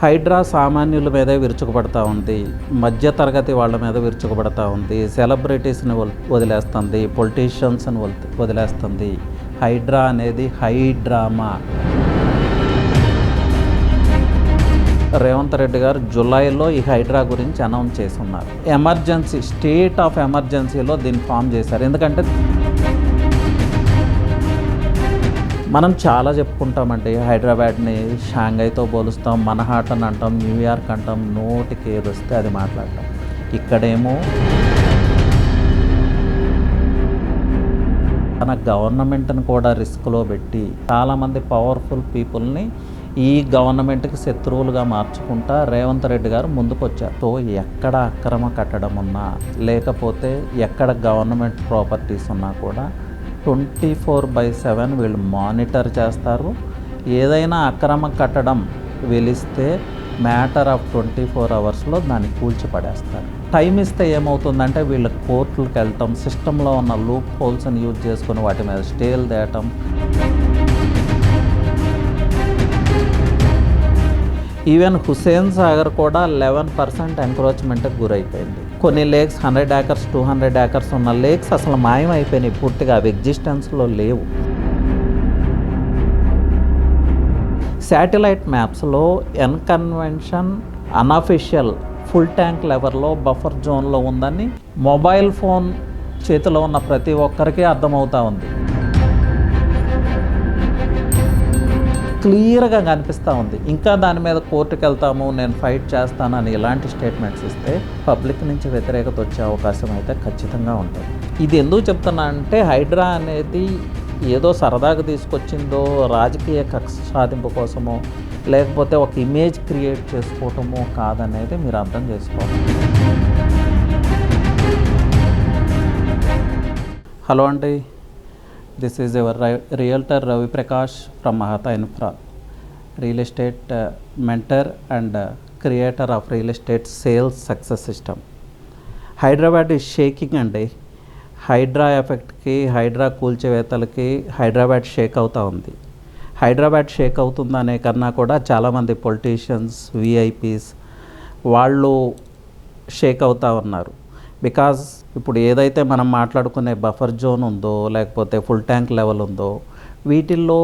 హైడ్రా సామాన్యుల మీదే విరుచుకుపడతా ఉంది, మధ్యతరగతి వాళ్ళ మీద విరుచుకుపడతా ఉంది, సెలబ్రిటీస్ని వదిలేస్తుంది, పొలిటీషియన్స్ని వదిలేస్తుంది. హైడ్రా అనేది హై డ్రామా. రేవంత్ రెడ్డి గారు జూలైలో ఈ హైడ్రా గురించి అనౌన్స్ చేసి ఉన్నారు. ఎమర్జెన్సీ, స్టేట్ ఆఫ్ ఎమర్జెన్సీలో దీన్ని ఫామ్ చేశారు. ఎందుకంటే మనం చాలా చెప్పుకుంటామండి, హైదరాబాద్ని షాంఘైతో పోలుస్తాం, మన్హాటన్ అంటాం, న్యూయార్క్ అంటాం, నోటికి ఏది వస్తే అది మాట్లాడతాం. ఇక్కడేమో తన గవర్నమెంట్ని కూడా రిస్క్లో పెట్టి చాలామంది పవర్ఫుల్ పీపుల్ని ఈ గవర్నమెంట్కి శత్రువులుగా మార్చుకుంటా రేవంత్ రెడ్డి గారు ముందుకొచ్చారు. సో ఎక్కడ అక్రమ కట్టడం ఉన్నా, లేకపోతే ఎక్కడ గవర్నమెంట్ ప్రాపర్టీస్ ఉన్నా కూడా 24/7 వీళ్ళు మానిటర్ చేస్తారు. ఏదైనా అక్రమ కట్టడం వెలిస్తే మ్యాటర్ ఆఫ్ 24 అవర్స్లో దాన్ని కూల్చిపడేస్తారు. టైం ఇస్తే ఏమవుతుందంటే వీళ్ళ కోర్టులకు వెళ్ళటం, సిస్టంలో ఉన్న లూప్ హోల్స్ని యూజ్ చేసుకుని వాటి మీద స్టేలు తేయటం. ఈవెన్ హుస్సేన్ సాగర్ కూడా 11% ఎంక్రోచ్మెంట్కి గురైపోయింది. కొన్ని లేక్స్ 100 ఏకర్స్ 200 ఏకర్స్ ఉన్న లేక్స్ అసలు మాయమైపోయినాయి, పూర్తిగా అవి ఎగ్జిస్టెన్స్లో లేవు. శాటిలైట్ మ్యాప్స్లో ఎన్కన్వెన్షన్ అన్అఫిషియల్ ఫుల్ ట్యాంక్ లెవెల్లో బఫర్ జోన్లో ఉందని మొబైల్ ఫోన్ చేతిలో ఉన్న ప్రతి ఒక్కరికి అర్థమవుతూ ఉంది. క్లియర్గా కనిపిస్తూ ఉంది. ఇంకా దాని మీద కోర్టుకు వెళ్తాము, నేను ఫైట్ చేస్తానని ఇలాంటి స్టేట్మెంట్స్ ఇస్తే పబ్లిక్ నుంచి వ్యతిరేకత వచ్చే అవకాశం అయితే ఖచ్చితంగా ఉంటుంది. ఇది ఎందుకు చెప్తున్నా అంటే హైడ్రా అనేది ఏదో సరదాగా తీసుకొచ్చిందో, రాజకీయ కక్ష సాధింపు కోసమో, లేకపోతే ఒక ఇమేజ్ క్రియేట్ చేసుకోవటమో కాదనేది మీరు అర్థం చేసుకోవాలి. హలో అండి, this is your realtor Ravi Prakash from Mahata infra, real estate mentor and creator of real estate sales success system. Hyderabad is shaking అండి. హైడ్రా ఎఫెక్ట్కి, హైడ్రా కూల్చివేతలకి హైదరాబాద్ షేక్ అవుతూ ఉంది. హైదరాబాద్ షేక్ అవుతుందనే కన్నా కూడా చాలామంది పొలిటీషియన్స్, విఐపీస్ వాళ్ళు షేక్ అవుతూ ఉన్నారు. బికాజ్ ఇప్పుడు ఏదైతే మనం మాట్లాడుకునే బఫర్ జోన్ ఉందో, లేకపోతే ఫుల్ ట్యాంక్ లెవెల్ ఉందో, వీటిల్లో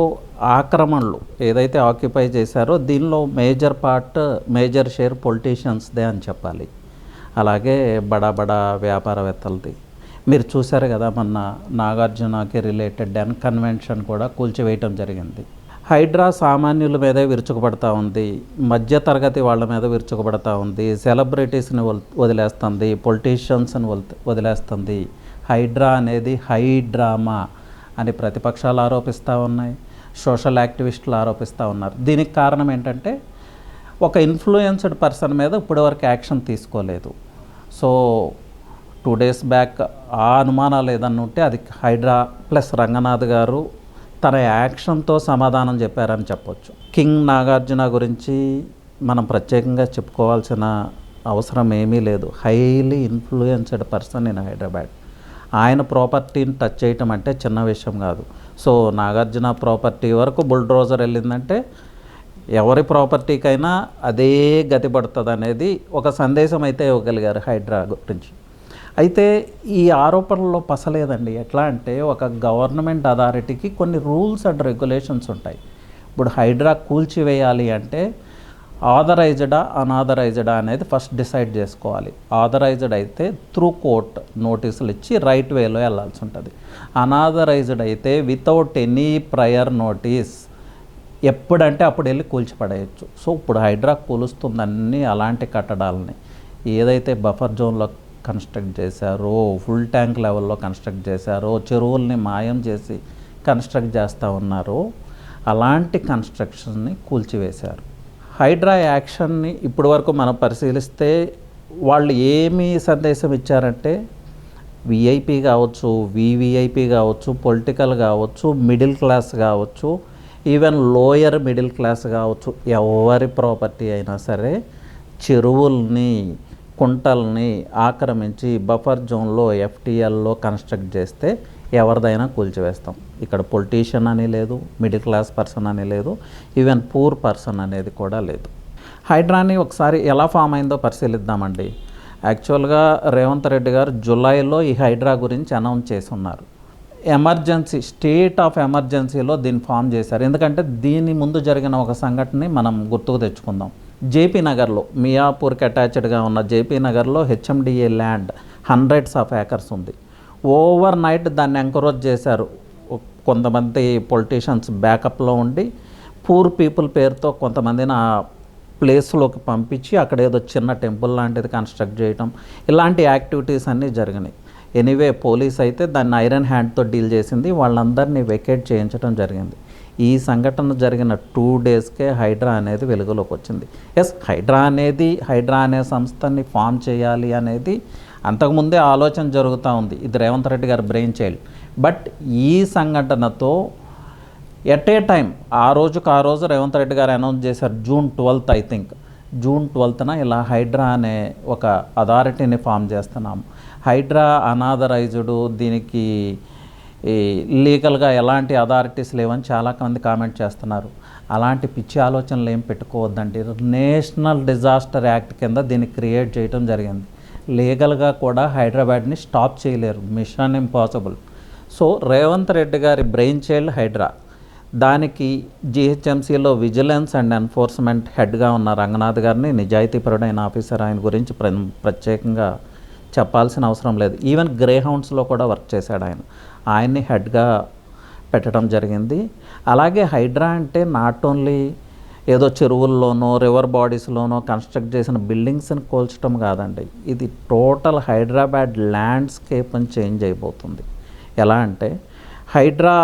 ఆక్రమణలు ఏదైతే ఆక్యుపై చేశారో దీనిలో మేజర్ షేర్ పొలిటీషియన్స్దే అని చెప్పాలి. అలాగే బడా వ్యాపారవేత్తలది. మీరు చూశారు కదా, మొన్న నాగార్జునకి రిలేటెడ్ కన్వెన్షన్ కూడా కూల్చివేయటం జరిగింది. హైడ్రా సామాన్యుల మీదే విరుచుకుపడతా ఉంది, మధ్యతరగతి వాళ్ళ మీద విరుచుకుపడతా ఉంది, సెలబ్రిటీస్ని వదిలేస్తుంది, పొలిటీషియన్స్ని వదిలేస్తుంది. హైడ్రా అనేది హై డ్రామా అని ప్రతిపక్షాలు ఆరోపిస్తూ ఉన్నాయి, సోషల్ యాక్టివిస్టులు ఆరోపిస్తూ ఉన్నారు. దీనికి కారణం ఏంటంటే ఒక ఇన్ఫ్లుయెన్స్డ్ పర్సన్ మీద ఇప్పటివరకు యాక్షన్ తీసుకోలేదు. సో 2 days బ్యాక్ ఆ అనుమానాలు ఏదన్నా ఉంటే అది హైడ్రా ప్లస్ రంగనాథ్ గారు తన యాక్షన్తో సమాధానం చెప్పారని చెప్పొచ్చు. కింగ్ నాగార్జున గురించి మనం ప్రత్యేకంగా చెప్పుకోవాల్సిన అవసరం ఏమీ లేదు. Highly influenced person in Hyderabad. ఆయన ప్రాపర్టీని టచ్ చేయటం అంటే చిన్న విషయం కాదు. సో నాగార్జున ప్రాపర్టీ వరకు బుల్డ్రోజర్ వెళ్ళిందంటే ఎవరి ప్రాపర్టీకైనా అదే గతి పడుతుంది అనేది ఒక సందేశం అయితే ఇవ్వగలిగారు హైడ్రా గురించి. అయితే ఈ ఆరోపణల్లో పసలేదండి. ఎట్లా అంటే ఒక గవర్నమెంట్ అథారిటీకి కొన్ని రూల్స్ అండ్ రెగ్యులేషన్స్ ఉంటాయి. ఇప్పుడు హైడ్రా కూల్చివేయాలి అంటే ఆథరైజ్డా అన్ఆథరైజ్డా అనేది ఫస్ట్ డిసైడ్ చేసుకోవాలి. ఆథరైజ్డ్ అయితే త్రూ కోర్ట్ నోటీసులు ఇచ్చి రైట్ వేలో వెళ్ళాల్సి ఉంటుంది. అన్ఆథరైజ్డ్ అయితే వితౌట్ ఎనీ ప్రయర్ నోటీస్ ఎప్పుడంటే అప్పుడు వెళ్ళి కూల్చిపడేయచ్చు. సో ఇప్పుడు హైడ్రా కూలుస్తుందన్నీ అలాంటి కట్టడాలని ఏదైతే బఫర్ జోన్లో కన్స్ట్రక్ట్ చేశారో, ఫుల్ ట్యాంక్ లెవెల్లో కన్స్ట్రక్ట్ చేశారో, చెరువుల్ని మాయం చేసి కన్స్ట్రక్ట్ చేస్తూ ఉన్నారో అలాంటి కన్స్ట్రక్షన్ని కూల్చివేశారు. హైడ్రా యాక్షన్ని ఇప్పటి వరకు మనం పరిశీలిస్తే వాళ్ళు ఏమి సందేశం ఇచ్చారంటే విఐపి కావచ్చు, వివిఐపి కావచ్చు, పొలిటికల్ కావచ్చు, మిడిల్ క్లాస్ కావచ్చు, ఈవెన్ లోయర్ మిడిల్ క్లాస్ కావచ్చు, ఎవరి ప్రాపర్టీ అయినా సరే చెరువుల్ని, కుంటల్ని ఆక్రమించి బఫర్ జోన్లో ఎఫ్టీఎల్లో కన్స్ట్రక్ట్ చేస్తే ఎవరిదైనా కూల్చివేస్తాం. ఇక్కడ పొలిటీషియన్ అని లేదు, మిడిల్ క్లాస్ పర్సన్ అని లేదు, ఈవెన్ పూర్ పర్సన్ అనేది కూడా లేదు. హైడ్రాని ఒకసారి ఎలా ఫామ్ అయిందో పరిశీలిద్దామండి. యాక్చువల్గా రేవంత్ రెడ్డి గారు జూలైలో ఈ హైడ్రా గురించి అనౌన్స్ చేసి ఉన్నారు. ఎమర్జెన్సీ, స్టేట్ ఆఫ్ ఎమర్జెన్సీలో దీన్ని ఫామ్ చేశారు. ఎందుకంటే దీని ముందు జరిగిన ఒక సంఘటనని మనం గుర్తుకు తెచ్చుకుందాం. జేపీ నగర్లో, మియాపూర్కి అటాచ్డ్గా ఉన్న జేపీ నగర్లో HMDA land hundreds of acres ఉంది. ఓవర్ నైట్ దాన్ని ఎంకరేజ్ చేశారు కొంతమంది పొలిటీషియన్స్ బ్యాకప్లో ఉండి. పూర్ పీపుల్ పేరుతో కొంతమందిని ఆ ప్లేస్లోకి పంపించి అక్కడ ఏదో చిన్న టెంపుల్ లాంటిది కన్స్ట్రక్ట్ చేయటం, ఇలాంటి యాక్టివిటీస్ అన్నీ జరిగినాయి. ఎనీవే పోలీస్ అయితే దాన్ని ఐరన్ హ్యాండ్తో డీల్ చేసింది, వాళ్ళందరినీ వెకేట్ చేయించడం జరిగింది. ఈ సంఘటన జరిగిన 2 డేస్కే హైడ్రా అనేది వెలుగులోకి వచ్చింది. ఎస్, హైడ్రా అనే సంస్థని ఫామ్ చేయాలి అనేది అంతకుముందే ఆలోచన జరుగుతూ ఉంది. ఇది రేవంత్ రెడ్డి గారి బ్రెయిన్ చైల్డ్. బట్ ఈ సంఘటనతో ఎట్ ఏ టైం ఆ రోజు రేవంత్ రెడ్డి గారు అనౌన్స్ చేశారు. June 12th I think, June 12th ఇలా హైడ్రా అనే ఒక అథారిటీని ఫామ్ చేస్తున్నాము. హైడ్రా అనాథరైజ్డ్, దీనికి లీగల్గా ఎలాంటి అథారిటీస్ లేవని చాలామంది కామెంట్ చేస్తున్నారు. అలాంటి పిచ్చి ఆలోచనలు ఏం పెట్టుకోవద్దండి. నేషనల్ డిజాస్టర్ యాక్ట్ కింద దీన్ని క్రియేట్ చేయడం జరిగింది. లీగల్గా కూడా హైదరాబాద్ని స్టాప్ చేయలేరు, mission impossible. So Revanth Reddy గారి బ్రెయిన్ చైల్డ్ హైడ్రా. దానికి జిహెచ్ఎంసీలో విజిలెన్స్ అండ్ ఎన్ఫోర్స్మెంట్ హెడ్గా ఉన్న రంగనాథ్ గారిని, నిజాయితీపరుడైన ఆఫీసర్, ఆయన గురించి ప్రత్యేకంగా చెప్పాల్సిన అవసరం లేదు. ఈవెన్ గ్రే హౌండ్స్లో కూడా వర్క్ చేశాడు ఆయన్ని హెడ్గా పెట్టడం జరిగింది. అలాగే హైడ్రా అంటే నాట్ ఓన్లీ ఏదో చెరువుల్లోనో రివర్ బాడీస్లోనో కన్స్ట్రక్ట్ చేసిన బిల్డింగ్స్ని కోల్చడం కాదండి. ఇది టోటల్ హైదరాబాద్ ల్యాండ్స్కేప్ అని చేంజ్ అయిపోతుంది. ఎలా అంటే హైడ్రా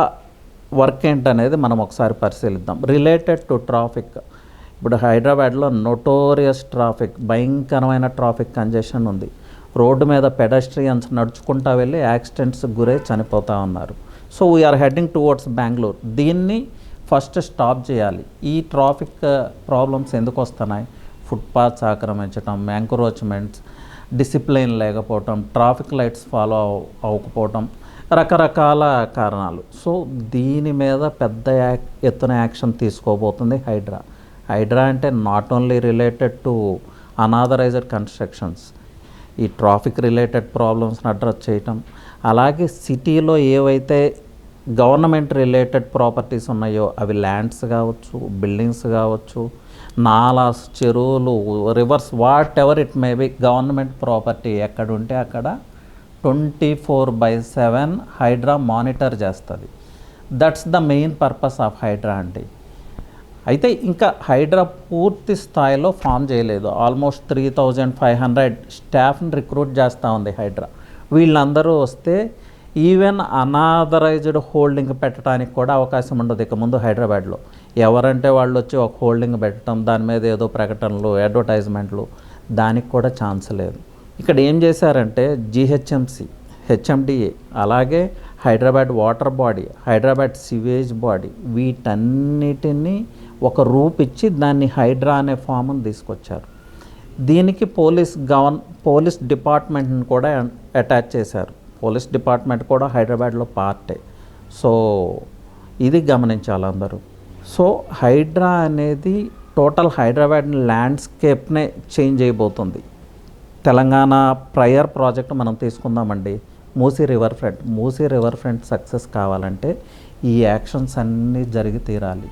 వర్క్ ఏంటనేది మనం ఒకసారి పరిశీలిద్దాం. Related to traffic. ఇప్పుడు హైదరాబాద్లో నోటోరియస్ ట్రాఫిక్, భయంకరమైన ట్రాఫిక్ కంజెషన్ ఉంది. రోడ్డు మీద పెడస్ట్రియన్స్ నడుచుకుంటా వెళ్ళి యాక్సిడెంట్స్ గురై చనిపోతూ ఉన్నారు. So we are heading towards Bengaluru. దీన్ని ఫస్ట్ స్టాప్ చేయాలి. ఈ ట్రాఫిక్ ప్రాబ్లమ్స్ ఎందుకు వస్తున్నాయి? ఫుట్పాత్స్ ఆక్రమించడం, ఎంక్రోచ్మెంట్స్, డిసిప్లైన్ లేకపోవటం, ట్రాఫిక్ లైట్స్ ఫాలో అవ్వకపోవటం, రకరకాల కారణాలు. సో దీని మీద పెద్ద ఎత్తున యాక్షన్ తీసుకోబోతుంది హైడ్రా అంటే not only related to unauthorised constructions, ఈ ట్రాఫిక్ రిలేటెడ్ ప్రాబ్లమ్స్ని అడ్రస్ చేయటం, అలాగే సిటీలో ఏవైతే గవర్నమెంట్ రిలేటెడ్ ప్రాపర్టీస్ ఉన్నాయో అవి ల్యాండ్స్ కావచ్చు, బిల్డింగ్స్ కావచ్చు, నాలాస్, చెరువులు, rivers, whatever it may be, government property ఎక్కడ ఉంటే అక్కడ 24/7 హైడ్రా మానిటర్ చేస్తుంది. That's the main purpose of Hydraa అండి. అయితే ఇంకా హైడ్రా పూర్తి స్థాయిలో ఫామ్ చేయలేదు. ఆల్మోస్ట్ 3,500 స్టాఫ్ని రిక్రూట్ చేస్తూ ఉంది హైడ్రా. వీళ్ళందరూ వస్తే ఈవెన్ అనాథరైజ్డ్ హోల్డింగ్ పెట్టడానికి కూడా అవకాశం ఉండదు ఇక ముందు హైదరాబాద్లో. ఎవరంటే వాళ్ళు వచ్చి ఒక హోల్డింగ్ పెట్టడం, దాని మీద ఏదో ప్రకటనలు, అడ్వర్టైజ్మెంట్లు, దానికి కూడా ఛాన్స్ లేదు. ఇక్కడ ఏం చేశారంటే జిహెచ్ఎంసి, హెచ్ఎండిఏ, అలాగే Hyderabad water body, Hyderabad sewage body, వీటన్నిటినీ ఒక రూపిచ్చి దాన్ని హైడ్రా అనే ఫామ్ని తీసుకొచ్చారు. దీనికి పోలీస్ డిపార్ట్మెంట్ని కూడా అటాచ్ చేశారు. పోలీస్ డిపార్ట్మెంట్ కూడా హైదరాబాద్లో పార్టే. సో ఇది గమనించాలి అందరూ. సో హైడ్రా అనేది టోటల్ హైదరాబాద్ ల్యాండ్స్కేప్నే చేంజ్ అయిపోతుంది. తెలంగాణ ప్రయర్ ప్రాజెక్ట్ మనం తీసుకుందామండి, మూసీ రివర్ ఫ్రంట్ సక్సెస్ కావాలంటే ఈ యాక్షన్స్ అన్నీ జరిగి తీరాలి.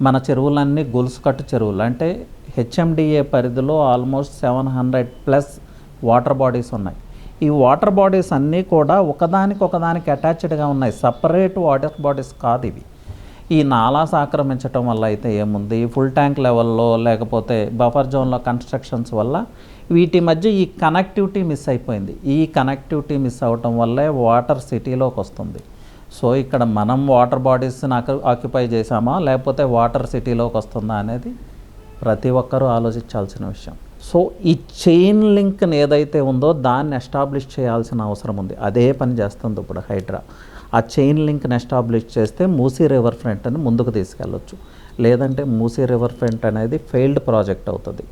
మన చెరువులన్నీ గొలుసుకట్టు చెరువులు, అంటే హెచ్ఎండిఏ పరిధిలో ఆల్మోస్ట్ 700+ వాటర్ బాడీస్ ఉన్నాయి. ఈ వాటర్ బాడీస్ అన్నీ కూడా ఒకదానికి అటాచ్డ్గా ఉన్నాయి, సపరేట్ వాటర్ బాడీస్ కాదు ఇవి. ఈ నాలాస్ ఆక్రమించడం వల్ల అయితే ఏముంది, ఫుల్ ట్యాంక్ లెవెల్లో లేకపోతే బఫర్ జోన్లో కన్స్ట్రక్షన్స్ వల్ల వీటి మధ్య ఈ కనెక్టివిటీ మిస్ అయిపోయింది. ఈ కనెక్టివిటీ మిస్ అవ్వటం వల్లే వాటర్ సిటీలోకి వస్తుంది. సో ఇక్కడ మనం వాటర్ బాడీస్ని ఆక్యుపై చేసామా లేకపోతే వాటర్ సిటీలోకి వస్తుందా అనేది ప్రతి ఒక్కరూ ఆలోచించాల్సిన విషయం. సో ఈ చైన్ లింక్ని ఏదైతే ఉందో దాన్ని ఎస్టాబ్లిష్ చేయాల్సిన అవసరం ఉంది. అదే పని చేస్తుంది ఇప్పుడు హైడ్రా. ఆ చైన్ లింక్ని ఎస్టాబ్లిష్ చేస్తే మూసీ రివర్ ఫ్రంట్ అని ముందుకు తీసుకెళ్ళొచ్చు. లేదంటే మూసీ రివర్ ఫ్రంట్ అనేది ఫెయిల్డ్ ప్రాజెక్ట్ అవుతుంది.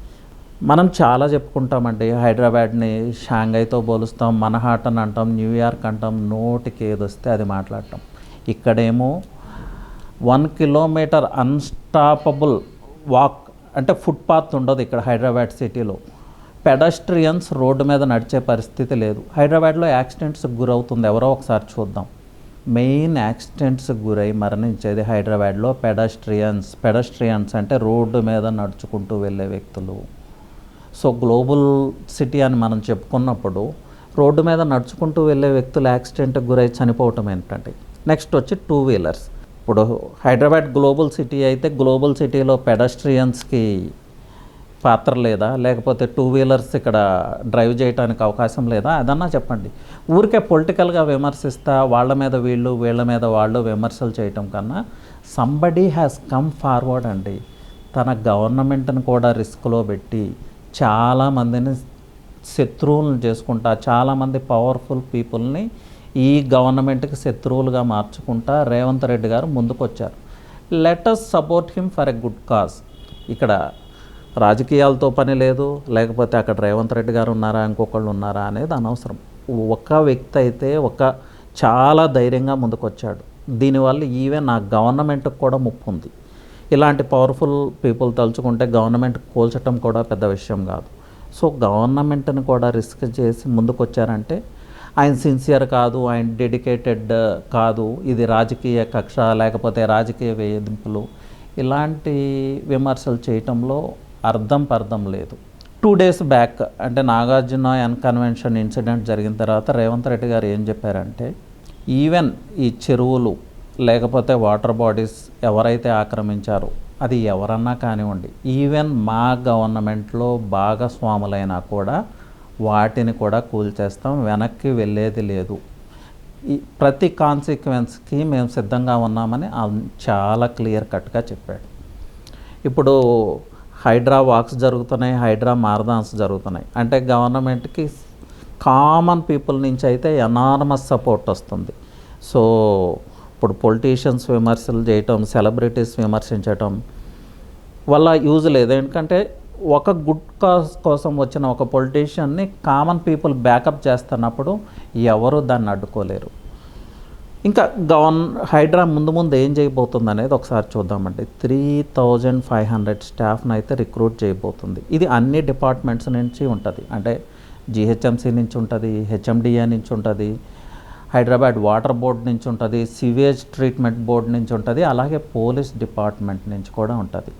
మనం చాలా చెప్పుకుంటామండి, హైదరాబాద్ని షాంఘైతో పోలుస్తాం, మన్హాటన్ అంటాం, న్యూయార్క్ అంటాం, నోటికి ఏదొస్తే అది మాట్లాడటం. ఇక్కడేమో 1 కిలోమీటర్ అన్స్టాపబుల్ వాక్ అంటే ఫుట్పాత్ ఉండదు ఇక్కడ హైదరాబాద్ సిటీలో. పెడస్ట్రియన్స్ రోడ్డు మీద నడిచే పరిస్థితి లేదు. హైదరాబాద్లో యాక్సిడెంట్స్కి గురవుతుంది ఎవరో ఒకసారి చూద్దాం. మెయిన్ యాక్సిడెంట్స్కి గురై మరణించేది హైదరాబాద్లో పెడస్ట్రియన్స్ అంటే రోడ్డు మీద నడుచుకుంటూ వెళ్ళే వ్యక్తులు. సో గ్లోబల్ సిటీ అని మనం చెప్పుకున్నప్పుడు రోడ్డు మీద నడుచుకుంటూ వెళ్ళే వ్యక్తులు యాక్సిడెంట్కి గురై చనిపోవటం ఏంటంటే. నెక్స్ట్ వచ్చి 2 వీలర్స్. ఇప్పుడు హైదరాబాద్ గ్లోబల్ సిటీ అయితే గ్లోబల్ సిటీలో పెడస్ట్రియన్స్కి పాత్ర లేదా, లేకపోతే 2 వీలర్స్ ఇక్కడ డ్రైవ్ చేయడానికి అవకాశం లేదా? అదన్నా చెప్పండి. ఊరికే పొలిటికల్గా విమర్శిస్తా వాళ్ళ మీద వీళ్ళ మీద వాళ్ళు విమర్శలు చేయటం కన్నా సంబడీ హ్యాస్ కమ్ ఫార్వర్డ్ అండి. తన గవర్నమెంట్ని కూడా రిస్క్లో పెట్టి చాలామందిని శత్రువులను చేసుకుంటా, చాలామంది పవర్ఫుల్ పీపుల్ని ఈ గవర్నమెంట్కి శత్రువులుగా మార్చుకుంటా రేవంత్ రెడ్డి గారు ముందుకు వచ్చారు. Let us support him for a good cause. ఇక్కడ రాజకీయాలతో పని లేదు, లేకపోతే అక్కడ రేవంత్ రెడ్డి గారు ఉన్నారా ఇంకొకళ్ళు ఉన్నారా అనేది అనవసరం. ఒక వ్యక్తి అయితే చాలా ధైర్యంగా ముందుకు వచ్చాడు. దీనివల్ల ఈవెన్ ఆ గవర్నమెంట్కి కూడా ముప్పు ఉంది. ఇలాంటి పవర్ఫుల్ పీపుల్ తలుచుకుంటే గవర్నమెంట్ కూల్చటం కూడా పెద్ద విషయం కాదు. సో గవర్నమెంట్ని కూడా రిస్క్ చేసి ముందుకు వచ్చారంటే ఆయన సిన్సియర్ కాదు, ఆయన డెడికేటెడ్ కాదు, ఇది రాజకీయ కక్ష లేకపోతే రాజకీయ వేధింపులు ఇలాంటి విమర్శలు చేయటంలో పర్థం లేదు. 2 days బ్యాక్ అంటే నాగార్జున కన్వెన్షన్ ఇన్సిడెంట్ జరిగిన తర్వాత రేవంత్ రెడ్డి గారు ఏం చెప్పారంటే, ఈవెన్ ఈ చెరువులు లేకపోతే వాటర్ బాడీస్ ఎవరైతే ఆక్రమించారో అది ఎవరన్నా కానివ్వండి, ఈవెన్ మా గవర్నమెంట్లో భాగస్వాములైనా కూడా వాటిని కూడా కూల్చేస్తాం, వెనక్కి వెళ్ళేది లేదు, ఈ ప్రతి కాన్సిక్వెన్స్కి మేము సిద్ధంగా ఉన్నామని చాలా క్లియర్ కట్గా చెప్పాడు. ఇప్పుడు హైడ్రా వాక్స్ జరుగుతున్నాయి, హైడ్రా మారథాన్స్ జరుగుతున్నాయి. అంటే గవర్నమెంట్కి కామన్ పీపుల్ నుంచి అయితే ఎనార్మస్ సపోర్ట్ వస్తుంది. సో ఇప్పుడు పొలిటీషియన్స్ విమర్శలు చేయటం, సెలబ్రిటీస్ విమర్శించటం వల్ల యూజ్ లేదు. ఎందుకంటే ఒక గుడ్ కాజ్ కోసం వచ్చిన ఒక పొలిటీషియన్ని కామన్ పీపుల్ బ్యాకప్ చేస్తున్నప్పుడు ఎవరు దాన్ని అడ్డుకోలేరు. ఇంకా హైడ్రా ముందు ఏం చేయబోతుంది అనేది ఒకసారి చూద్దామండి. 3500 స్టాఫ్ని అయితే రిక్రూట్ చేయబోతుంది. ఇది అన్ని డిపార్ట్మెంట్స్ నుంచి ఉంటుంది. అంటే జిహెచ్ఎంసీ నుంచి ఉంటుంది, హెచ్ఎండిఏ నుంచి ఉంటుంది, హైదరాబాద్ వాటర్ బోర్డ్ నుంచి ఉంటుంది, సివేజ్ ట్రీట్మెంట్ బోర్డ్ నుంచి ఉంటుంది, అలాగే పోలీస్ డిపార్ట్మెంట్ నుంచి కూడా ఉంటుంది.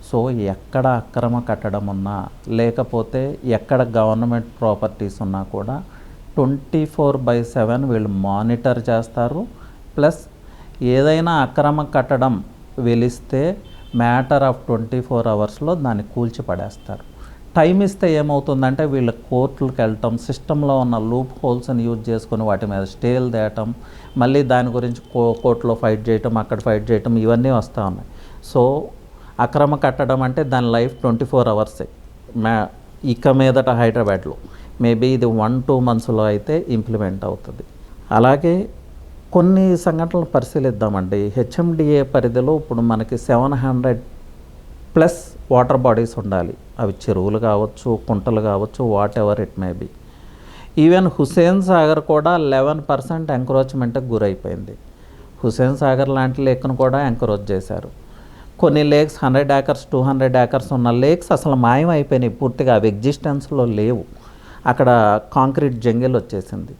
సో ఎక్కడ అక్రమ కట్టడం ఉన్నా లేకపోతే ఎక్కడ గవర్నమెంట్ ప్రాపర్టీస్ ఉన్నా కూడా 24/7 వీళ్ళు మానిటర్ చేస్తారు. ప్లస్ ఏదైనా అక్రమ కట్టడం వెలిస్తే మ్యాటర్ ఆఫ్ 24 hours దాన్ని కూల్చిపడేస్తారు. టైం ఇస్తే ఏమవుతుందంటే వీళ్ళు కోర్టులకు వెళ్ళటం, సిస్టంలో ఉన్న లూప్ హోల్స్ని యూజ్ చేసుకొని వాటి మీద స్టేలు తేయటం, మళ్ళీ దాని గురించి కోర్టులో ఫైట్ చేయటం, అక్కడ ఫైట్ చేయటం, ఇవన్నీ వస్తూ ఉన్నాయి. సో అక్రమ కట్టడం అంటే దాని లైఫ్ 24 hours. ఇక మీదట హైదరాబాద్లో మేబీ ఇది 1-2 monthsలో అయితే ఇంప్లిమెంట్ అవుతుంది. అలాగే కొన్ని సంఘటనలు పరిశీలిద్దామండి. హెచ్ఎండిఏ పరిధిలో ఇప్పుడు మనకి 700+ వాటర్ బాడీస్ ఉండాలి. అవి చెరువులు కావచ్చు, కుంటలు కావచ్చు, what ever it may B. Even Hussain Sagar కూడా 11% ఎంక్రోచ్మెంట్కి గురైపోయింది. హుస్సేన్ సాగర్ లాంటి లేక్ను కూడా ఎంకరేజ్ చేశారు. కొన్ని లేక్స్ 100 acres 200 acres ఉన్న లేక్స్ అసలు మాయమైపోయినాయి, పూర్తిగా అవి ఎగ్జిస్టెన్స్లో లేవు. అక్కడ కాంక్రీట్ జంగిల్ వచ్చేసింది.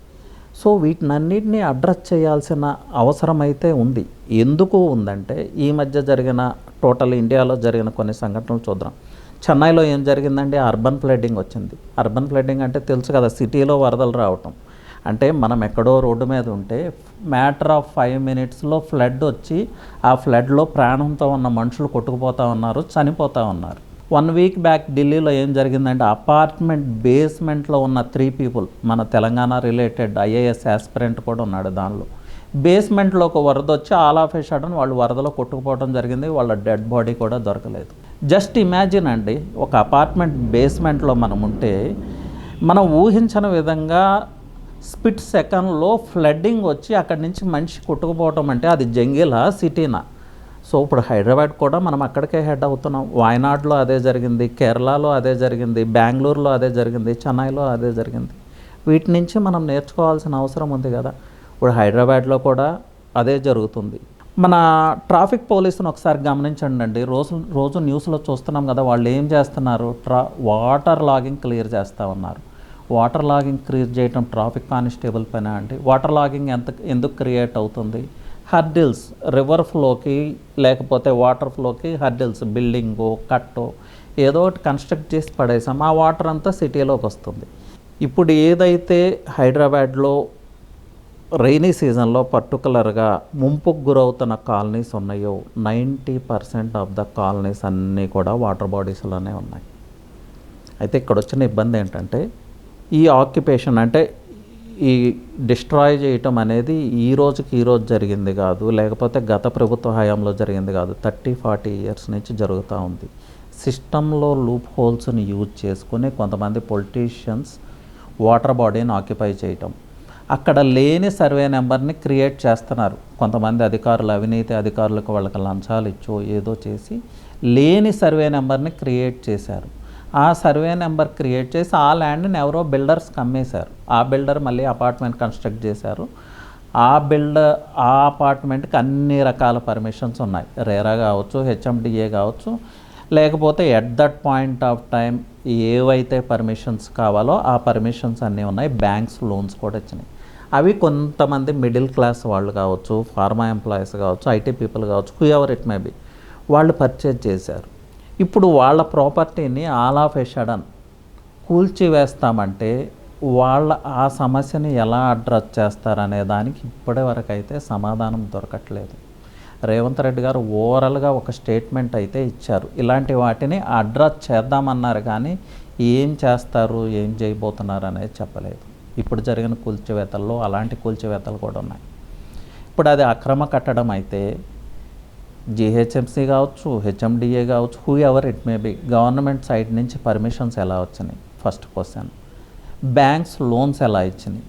సో వీటినన్నిటినీ అడ్రస్ చేయాల్సిన అవసరం అయితే ఉంది. ఎందుకు ఉందంటే ఈ మధ్య జరిగిన టోటల్ ఇండియాలో జరిగిన కొన్ని సంఘటనలు చూద్దాం. చెన్నైలో ఏం జరిగిందంటే అర్బన్ ఫ్లడ్డింగ్ వచ్చింది. అర్బన్ ఫ్లడ్డింగ్ అంటే తెలుసు కదా, సిటీలో వరదలు రావటం. అంటే మనం ఎక్కడో రోడ్డు మీద ఉంటే మ్యాటర్ ఆఫ్ 5 minutesలో ఫ్లడ్ వచ్చి ఆ ఫ్లడ్లో ప్రాణంతో ఉన్న మనుషులు కొట్టుకుపోతూ ఉన్నారు, చనిపోతూ ఉన్నారు. 1 week బ్యాక్ ఢిల్లీలో ఏం జరిగిందంటే అపార్ట్మెంట్ బేస్మెంట్లో ఉన్న 3 people, మన తెలంగాణ రిలేటెడ్ IAS ఆస్పిరెంట్ కూడా ఉన్నాడు దానిలో. బేస్మెంట్లో ఒక వరద వచ్చి ఆల్ ఆఫ్ ఏ సడన్ వాళ్ళు వరదలో కొట్టుకుపోవడం జరిగింది. వాళ్ళ డెడ్ బాడీ కూడా దొరకలేదు. జస్ట్ ఇమాజిన్ అండి, ఒక అపార్ట్మెంట్ బేస్మెంట్లో మనం ఉంటే మనం ఊహించని విధంగా స్ప్లిట్ సెకండ్లో ఫ్లడ్డింగ్ వచ్చి అక్కడి నుంచి మనిషి కొట్టుకుపోవటం అంటే అది జంగిలా, సిటీనా? సో ఇప్పుడు హైదరాబాద్ కూడా మనం అక్కడికే హెడ్ అవుతున్నాం. వాయనాడ్లో అదే జరిగింది, కేరళలో అదే జరిగింది, బెంగళూరులో అదే జరిగింది, చెన్నైలో అదే జరిగింది. వీటి నుంచి మనం నేర్చుకోవాల్సిన అవసరం ఉంది కదా. ఇప్పుడు హైదరాబాద్లో కూడా అదే జరుగుతుంది. మన ట్రాఫిక్ పోలీసును ఒకసారి గమనించండి అండి. రోజు న్యూస్లో చూస్తున్నాం కదా, వాళ్ళు ఏం చేస్తున్నారు, వాటర్ లాగింగ్ క్లియర్ చేస్తూ ఉన్నారు. వాటర్ లాగింగ్ క్లియర్ చేయటం ట్రాఫిక్ కానిస్టేబుల్ పైన అండి. వాటర్ లాగింగ్ ఎందుకు క్రియేట్ అవుతుంది? హర్డిల్స్, రివర్ ఫ్లోకి లేకపోతే వాటర్ ఫ్లోకి హర్డిల్స్, బిల్డింగో కట్టో ఏదో ఒకటి కన్స్ట్రక్ట్ చేసి పడేసాం, ఆ వాటర్ అంతా సిటీలోకి వస్తుంది. ఇప్పుడు ఏదైతే హైదరాబాద్లో రైనీ సీజన్లో పర్టికులర్గా ముంపుకు గురవుతున్న కాలనీస్ ఉన్నాయో 90% ఆఫ్ ద కాలనీస్ అన్నీ కూడా వాటర్ బాడీస్లోనే ఉన్నాయి. అయితే ఇక్కడ వచ్చిన ఇబ్బంది ఏంటంటే, ఈ ఆక్యుపేషన్ అంటే ఈ డిస్ట్రాయ్ చేయటం అనేది ఈ రోజు జరిగింది కాదు, లేకపోతే గత ప్రభుత్వ హయాంలో జరిగింది కాదు, 30-40 ఇయర్స్ నుంచి జరుగుతూ ఉంది. సిస్టంలో లూప్ హోల్స్ని యూజ్ చేసుకుని కొంతమంది పొలిటీషియన్స్ వాటర్ బాడీని ఆక్యుపై చేయటం, అక్కడ లేని సర్వే నెంబర్ని క్రియేట్ చేస్తున్నారు కొంతమంది అధికారులు, అవినీతి అధికారులకు వాళ్ళకి లంచాలు ఇచ్చో ఏదో చేసి లేని సర్వే నెంబర్ని క్రియేట్ చేశారు. ఆ సర్వే నెంబర్ క్రియేట్ చేసి ఆ ల్యాండ్ని ఎవరో బిల్డర్స్కి అమ్మేశారు. ఆ బిల్డర్ మళ్ళీ అపార్ట్మెంట్ కన్స్ట్రక్ట్ చేశారు. ఆ అపార్ట్మెంట్కి అన్ని రకాల పర్మిషన్స్ ఉన్నాయి. రేరా కావచ్చు, హెచ్ఎండిఏ కావచ్చు, లేకపోతే at that point of time ఏవైతే పర్మిషన్స్ కావాలో ఆ పర్మిషన్స్ అన్నీ ఉన్నాయి. బ్యాంక్స్ లోన్స్ కూడా ఇచ్చినాయి. అవి కొంతమంది మిడిల్ క్లాస్ వాళ్ళు కావచ్చు, ఫార్మా ఎంప్లాయీస్ కావచ్చు, ఐటీ పీపుల్ కావచ్చు, who ever it may B, వాళ్ళు పర్చేజ్ చేశారు. ఇప్పుడు వాళ్ళ ప్రాపర్టీని ఆల్ ఆఫ్ ఎ సడన్ కూల్చివేస్తామంటే వాళ్ళ ఆ సమస్యని ఎలా అడ్రస్ చేస్తారనే దానికి ఇప్పటి వరకు అయితే సమాధానం దొరకట్లేదు. రేవంత్ రెడ్డి గారు ఓవరాల్గా ఒక స్టేట్మెంట్ అయితే ఇచ్చారు, ఇలాంటి వాటిని అడ్రస్ చేద్దామన్నారు, కానీ ఏం చేస్తారు, ఏం చేయబోతున్నారు అనేది చెప్పలేదు. ఇప్పుడు జరిగిన కూల్చివేతల్లో అలాంటి కూల్చివేతలు కూడా ఉన్నాయి. ఇప్పుడు అది అక్రమ కట్టడం అయితే జిహెచ్ఎంసీ కావచ్చు, హెచ్ఎండిఏ కావచ్చు, who ever it may be, government side నుంచి పర్మిషన్స్ ఎలా వచ్చినాయి? First question. బ్యాంక్స్ లోన్స్ ఎలా ఇచ్చినాయి?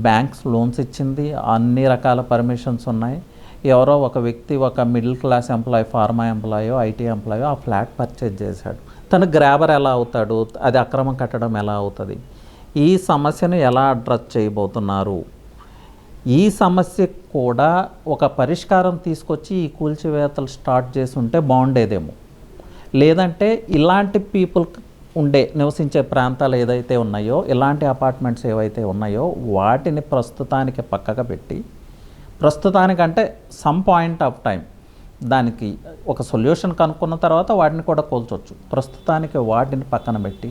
బ్యాంక్స్ లోన్స్ ఇచ్చింది, అన్ని రకాల పర్మిషన్స్ ఉన్నాయి. ఎవరో ఒక వ్యక్తి, ఒక మిడిల్ క్లాస్ ఎంప్లాయీ, ఫార్మా ఎంప్లాయో, ఐటీ ఎంప్లాయో ఆ ఫ్లాట్ పర్చేజ్ చేశాడు. తను గ్రాబర్ ఎలా అవుతాడు? అది అక్రమం కట్టడం ఎలా అవుతుంది? ఈ సమస్యను ఎలా అడ్రస్ చేయబోతున్నారు? ఈ సమస్యకు కూడా ఒక పరిష్కారం తీసుకొచ్చి ఈ కూల్చివేతలు స్టార్ట్ చేసి ఉంటే బాగుండేదేమో. లేదంటే ఇలాంటి పీపుల్ నివసించే ప్రాంతాలు ఏదైతే ఉన్నాయో, ఇలాంటి అపార్ట్మెంట్స్ ఏవైతే ఉన్నాయో వాటిని ప్రస్తుతానికి పక్కగా పెట్టి, ప్రస్తుతానికంటే సమ్ పాయింట్ ఆఫ్ టైం దానికి ఒక సొల్యూషన్ కనుక్కున్న తర్వాత వాటిని కూడా కూల్చొచ్చు. ప్రస్తుతానికి వాటిని పక్కన పెట్టి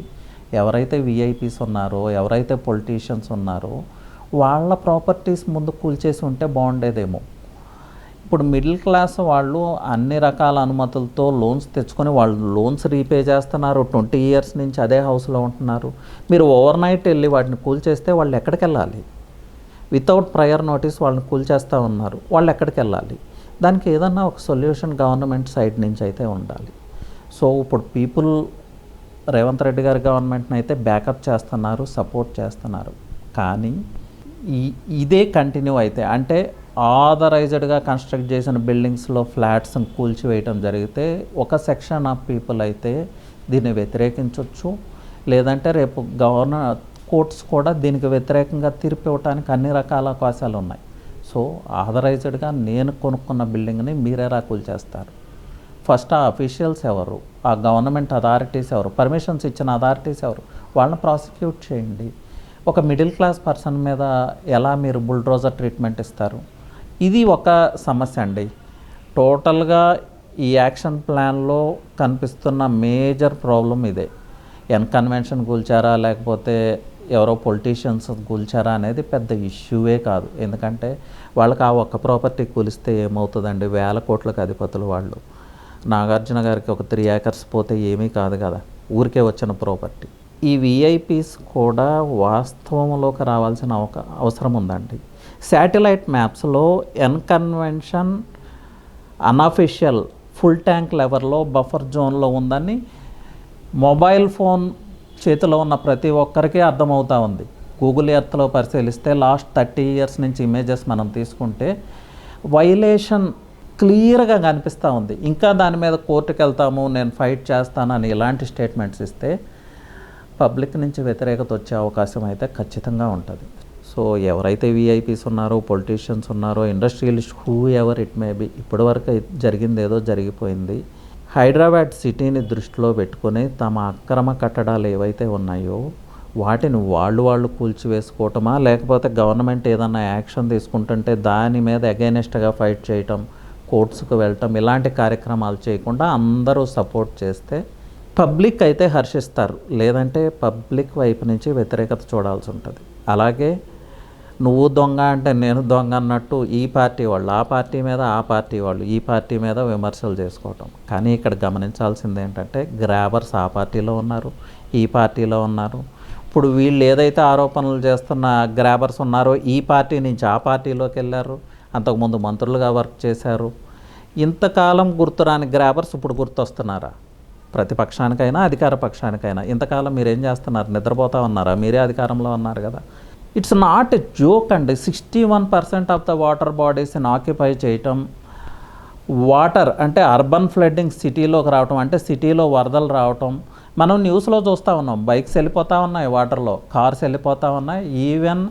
ఎవరైతే విఐపీస్ ఉన్నారో, ఎవరైతే పొలిటీషియన్స్ ఉన్నారో వాళ్ళ ప్రాపర్టీస్ ముందు కూల్చేసి ఉంటే బాగుండేదేమో. ఇప్పుడు మిడిల్ క్లాస్ వాళ్ళు అన్ని రకాల అనుమతులతో లోన్స్ తెచ్చుకొని వాళ్ళు లోన్స్ రీపే చేస్తున్నారు. 20 ఇయర్స్ నుంచి అదే హౌస్లో ఉంటున్నారు. మీరు ఓవర్ నైట్ వెళ్ళి వాటిని కూల్చేస్తే వాళ్ళు ఎక్కడికి వెళ్ళాలి? వితౌట్ ప్రయర్ నోటీస్ వాళ్ళని కూల్చేస్తూ ఉన్నారు. వాళ్ళు ఎక్కడికి వెళ్ళాలి? దానికి ఏదన్నా ఒక సొల్యూషన్ గవర్నమెంట్ సైడ్ నుంచి అయితే ఉండాలి. సో ఇప్పుడు పీపుల్ రేవంత్ రెడ్డి గారి గవర్నమెంట్ని అయితే బ్యాకప్ చేస్తున్నారు, సపోర్ట్ చేస్తున్నారు. కానీ ఇదే కంటిన్యూ అయితే, అంటే ఆథరైజ్డ్గా కన్స్ట్రక్ట్ చేసిన బిల్డింగ్స్లో ఫ్లాట్స్ని కూల్చివేయటం జరిగితే ఒక సెక్షన్ ఆఫ్ పీపుల్ అయితే దీన్ని వ్యతిరేకించవచ్చు. లేదంటే రేపు కోర్ట్స్ కూడా దీనికి వ్యతిరేకంగా తీర్పు ఇవ్వడానికి అన్ని రకాల అవకాశాలు ఉన్నాయి. సో ఆథరైజ్డ్గా నేను కొనుక్కున్న బిల్డింగ్ని మీరెలా కూల్చేస్తారు? ఫస్ట్ ఆ అఫీషియల్స్ ఎవరు? ఆ గవర్నమెంట్ అథారిటీస్ ఎవరు? పర్మిషన్స్ ఇచ్చిన అథారిటీస్ ఎవరు? వాళ్ళని ప్రాసిక్యూట్ చేయండి. ఒక మిడిల్ క్లాస్ పర్సన్ మీద ఎలా మీరు బుల్డ్రోజర్ ట్రీట్మెంట్ ఇస్తారు? ఇది ఒక సమస్య అండి. టోటల్గా ఈ యాక్షన్ ప్లాన్లో కనిపిస్తున్న మేజర్ ప్రాబ్లం ఇదే. కన్వెన్షన్ కూల్చారా లేకపోతే ఎవరో పొలిటీషియన్స్ కూల్చారా అనేది పెద్ద ఇష్యూవే కాదు. ఎందుకంటే వాళ్ళకి ఆ ఒక్క ప్రాపర్టీ కూలిస్తే ఏమవుతుందండి? 1000 కోట్లకు అధిపతులు వాళ్ళు. నాగార్జున గారికి ఒక 3 acres పోతే ఏమీ కాదు కదా, ఊరికే వచ్చిన ప్రాపర్టీ. ఈ విఐపీస్ కూడా వాస్తవంలోకి రావాల్సిన అవసరం ఉందండి. శాటిలైట్ మ్యాప్స్లో కన్వెన్షన్ అన్అఫిషియల్ ఫుల్ ట్యాంక్ లెవెల్లో బఫర్ జోన్లో ఉందని మొబైల్ ఫోన్ చేతిలో ఉన్న ప్రతి ఒక్కరికి అర్థమవుతూ ఉంది. గూగుల్ ఎర్త్లో పరిశీలిస్తే లాస్ట్ 30 years నుంచి ఇమేజెస్ మనం తీసుకుంటే వైలేషన్ క్లియర్గా కనిపిస్తూ ఉంది. ఇంకా దాని మీద కోర్టుకు వెళ్తాము, నేను ఫైట్ చేస్తానని ఇలాంటి స్టేట్మెంట్స్ ఇస్తే పబ్లిక్ నుంచి వ్యతిరేకత వచ్చే అవకాశం అయితే ఖచ్చితంగా ఉంటుంది. సో ఎవరైతే విఐపీస్ ఉన్నారో, పొలిటీషియన్స్ ఉన్నారో, industrialist, who ever it may B, ఇప్పటివరకు జరిగింది ఏదో జరిగిపోయింది. హైదరాబాద్ సిటీని దృష్టిలో పెట్టుకొని తమ అక్రమ కట్టడాలు ఏవైతే ఉన్నాయో వాటిని వాళ్ళు కూల్చివేసుకోవటమా, లేకపోతే గవర్నమెంట్ ఏదన్నా యాక్షన్ తీసుకుంటుంటే దాని మీద అగైనెస్ట్గా ఫైట్ చేయటం, కోర్ట్స్కు వెళ్ళటం, ఇలాంటి కార్యక్రమాలు చేయకుండా అందరూ సపోర్ట్ చేస్తే పబ్లిక్ అయితే హర్షిస్తారు, లేదంటే పబ్లిక్ వైపు నుంచి వ్యతిరేకత చూడాల్సి ఉంటుంది. అలాగే నువ్వు దొంగ అంటే నేను దొంగ అన్నట్టు ఈ పార్టీ వాళ్ళు ఆ పార్టీ మీద, ఆ పార్టీ వాళ్ళు ఈ పార్టీ మీద విమర్శలు చేసుకోవటం. కానీ ఇక్కడ గమనించాల్సింది ఏంటంటే గ్రాబర్స్ ఆ పార్టీలో ఉన్నారు, ఈ పార్టీలో ఉన్నారు. ఇప్పుడు వీళ్ళు ఏదైతే ఆరోపణలు చేస్తున్న గ్రాబర్స్ ఉన్నారో ఈ పార్టీ నుంచి ఆ పార్టీలోకి వెళ్ళారు, అంతకుముందు మంత్రులుగా వర్క్ చేశారు. ఇంతకాలం గుర్తురాని గ్రాబర్స్ ఇప్పుడు గుర్తొస్తున్నారా? ప్రతిపక్షానికైనా అధికార పక్షానికైనా ఇంతకాలం మీరేం చేస్తున్నారు? నిద్రపోతూ ఉన్నారా? మీరే అధికారంలో ఉన్నారు కదా. ఇట్స్ నాట్ ఎ జోక్ అండి. 61% ఆఫ్ ద వాటర్ బాడీస్ని ఆక్యుపై చేయటం, వాటర్ అంటే అర్బన్ ఫ్లడ్డింగ్ సిటీలోకి రావటం, అంటే సిటీలో వరదలు రావటం మనం న్యూస్లో చూస్తూ ఉన్నాం. బైక్స్ వెళ్ళిపోతూ ఉన్నాయి వాటర్లో, కార్స్ వెళ్ళిపోతూ ఉన్నాయి, ఈవెన్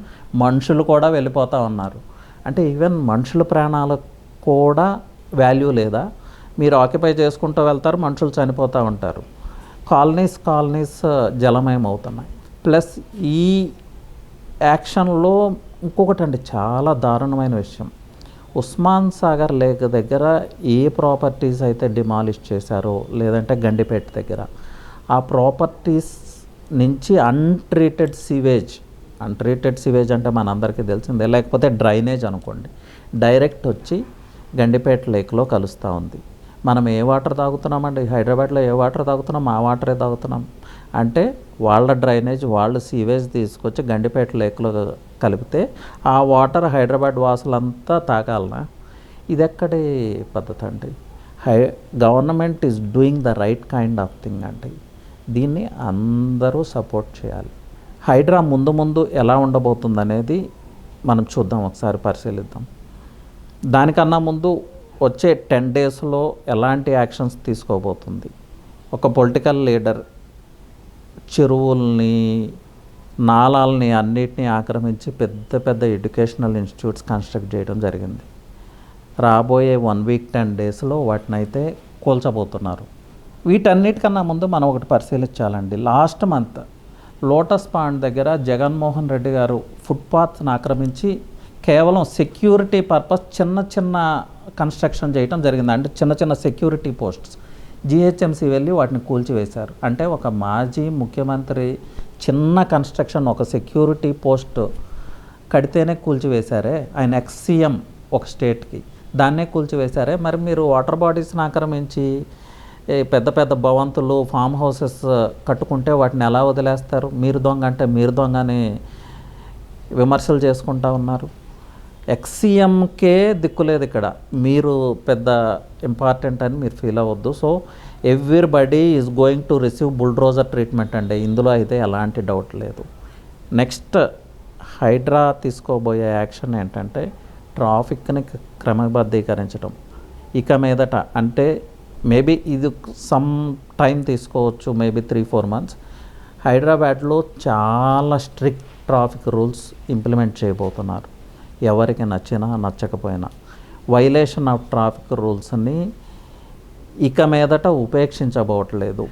మనుషులు కూడా వెళ్ళిపోతూ ఉన్నారు. అంటే ఈవెన్ మనుషుల ప్రాణాలకు కూడా వాల్యూ లేదా? మీరు ఆక్యుపై చేసుకుంటూ వెళ్తారు, మనుషులు చనిపోతూ ఉంటారు, కాలనీస్ జలమయం అవుతున్నాయి. ప్లస్ ఈ యాక్షన్లో ఇంకొకటి అండి, చాలా దారుణమైన విషయం, ఉస్మాన్ సాగర్ లేక్ దగ్గర ఏ ప్రాపర్టీస్ అయితే డిమాలిష్ చేశారో, లేదంటే గండిపేట దగ్గర ఆ ప్రాపర్టీస్ నుంచి అన్ట్రీటెడ్ సివేజ్ అంటే మనందరికీ తెలిసిందే, లేకపోతే డ్రైనేజ్ అనుకోండి, డైరెక్ట్ వచ్చి గండిపేట లేక్లో కలుస్తూ ఉంది. మనం ఏ వాటర్ తాగుతున్నామండి? హైదరాబాద్లో ఏ వాటర్ తాగుతున్నాం? ఆ వాటరే తాగుతున్నాం. అంటే వాళ్ళ డ్రైనేజ్, వాళ్ళ సీవేజ్ తీసుకొచ్చి గండిపేట లేక్లో కలిపితే ఆ వాటర్ హైదరాబాద్ వాసులంతా తాగాలనా? ఇది ఎక్కడి పద్ధతి అండి? Government is doing the right kind of thing అండి. దీన్ని అందరూ సపోర్ట్ చేయాలి. హైడ్రా ముందు ఎలా ఉండబోతుంది అనేది మనం చూద్దాం, ఒకసారి పరిశీలిద్దాం. దానికన్నా ముందు వచ్చే 10 డేస్లో ఎలాంటి యాక్షన్స్ తీసుకోబోతుంది? ఒక పొలిటికల్ లీడర్ చెరువుల్ని, నాలాల్ని అన్నిటినీ ఆక్రమించి పెద్ద ఎడ్యుకేషనల్ ఇన్స్టిట్యూట్స్ కన్స్ట్రక్ట్ చేయడం జరిగింది. రాబోయే 1 వీక్ 10 డేస్లో వాటిని అయితే కూల్చబోతున్నారు. వీటన్నిటికన్నా ముందు మనం ఒకటి పరిశీలించాలండి. లాస్ట్ మంత్ లోటస్ పాండ్ దగ్గర జగన్మోహన్ రెడ్డి గారు ఫుట్పాత్ని ఆక్రమించి కేవలం సెక్యూరిటీ పర్పస్ చిన్న కన్స్ట్రక్షన్ చేయడం జరిగింది. అంటే చిన్న సెక్యూరిటీ పోస్ట్స్ జిహెచ్ఎంసీ వెళ్ళి వాటిని కూల్చివేశారు. అంటే ఒక మాజీ ముఖ్యమంత్రి చిన్న కన్స్ట్రక్షన్, ఒక సెక్యూరిటీ పోస్ట్ కడితేనే కూల్చివేశారే, ఆయన ఎక్స్-సీఎం ఒక స్టేట్కి, దాన్నే కూల్చివేశారే. మరి మీరు వాటర్ బాడీస్ని ఆక్రమించి పెద్ద భవంతులు, ఫామ్ హౌసెస్ కట్టుకుంటే వాటిని ఎలా వదిలేస్తారు? మీరు దొంగ అంటే మీరు దొంగ అని విమర్శలు చేసుకుంటూ ఉన్నారు. ఎక్స్-సీఎంకే దిక్కులేదు ఇక్కడ, మీరు పెద్ద ఇంపార్టెంట్ అని మీరు ఫీల్ అవ్వద్దు. So everybody is going to receive bulldozer treatment అండి, ఇందులో అయితే ఎలాంటి డౌట్ లేదు. నెక్స్ట్ హైడ్రా తీసుకోబోయే యాక్షన్ ఏంటంటే ట్రాఫిక్ని క్రమబద్ధీకరించడం. ఇక మీదట అంటే మేబీ ఇది సమ్ టైం తీసుకోవచ్చు, మేబీ 3-4 months. హైదరాబాద్లో చాలా స్ట్రిక్ట్ ట్రాఫిక్ రూల్స్ ఇంప్లిమెంట్ చేయబోతున్నారు. ఎవరికి నచ్చినా నచ్చకపోయినా వైలేషన్ ఆఫ్ ట్రాఫిక్ రూల్స్ని ఇక మీదట ఉపేక్షించబోవట్లేదు.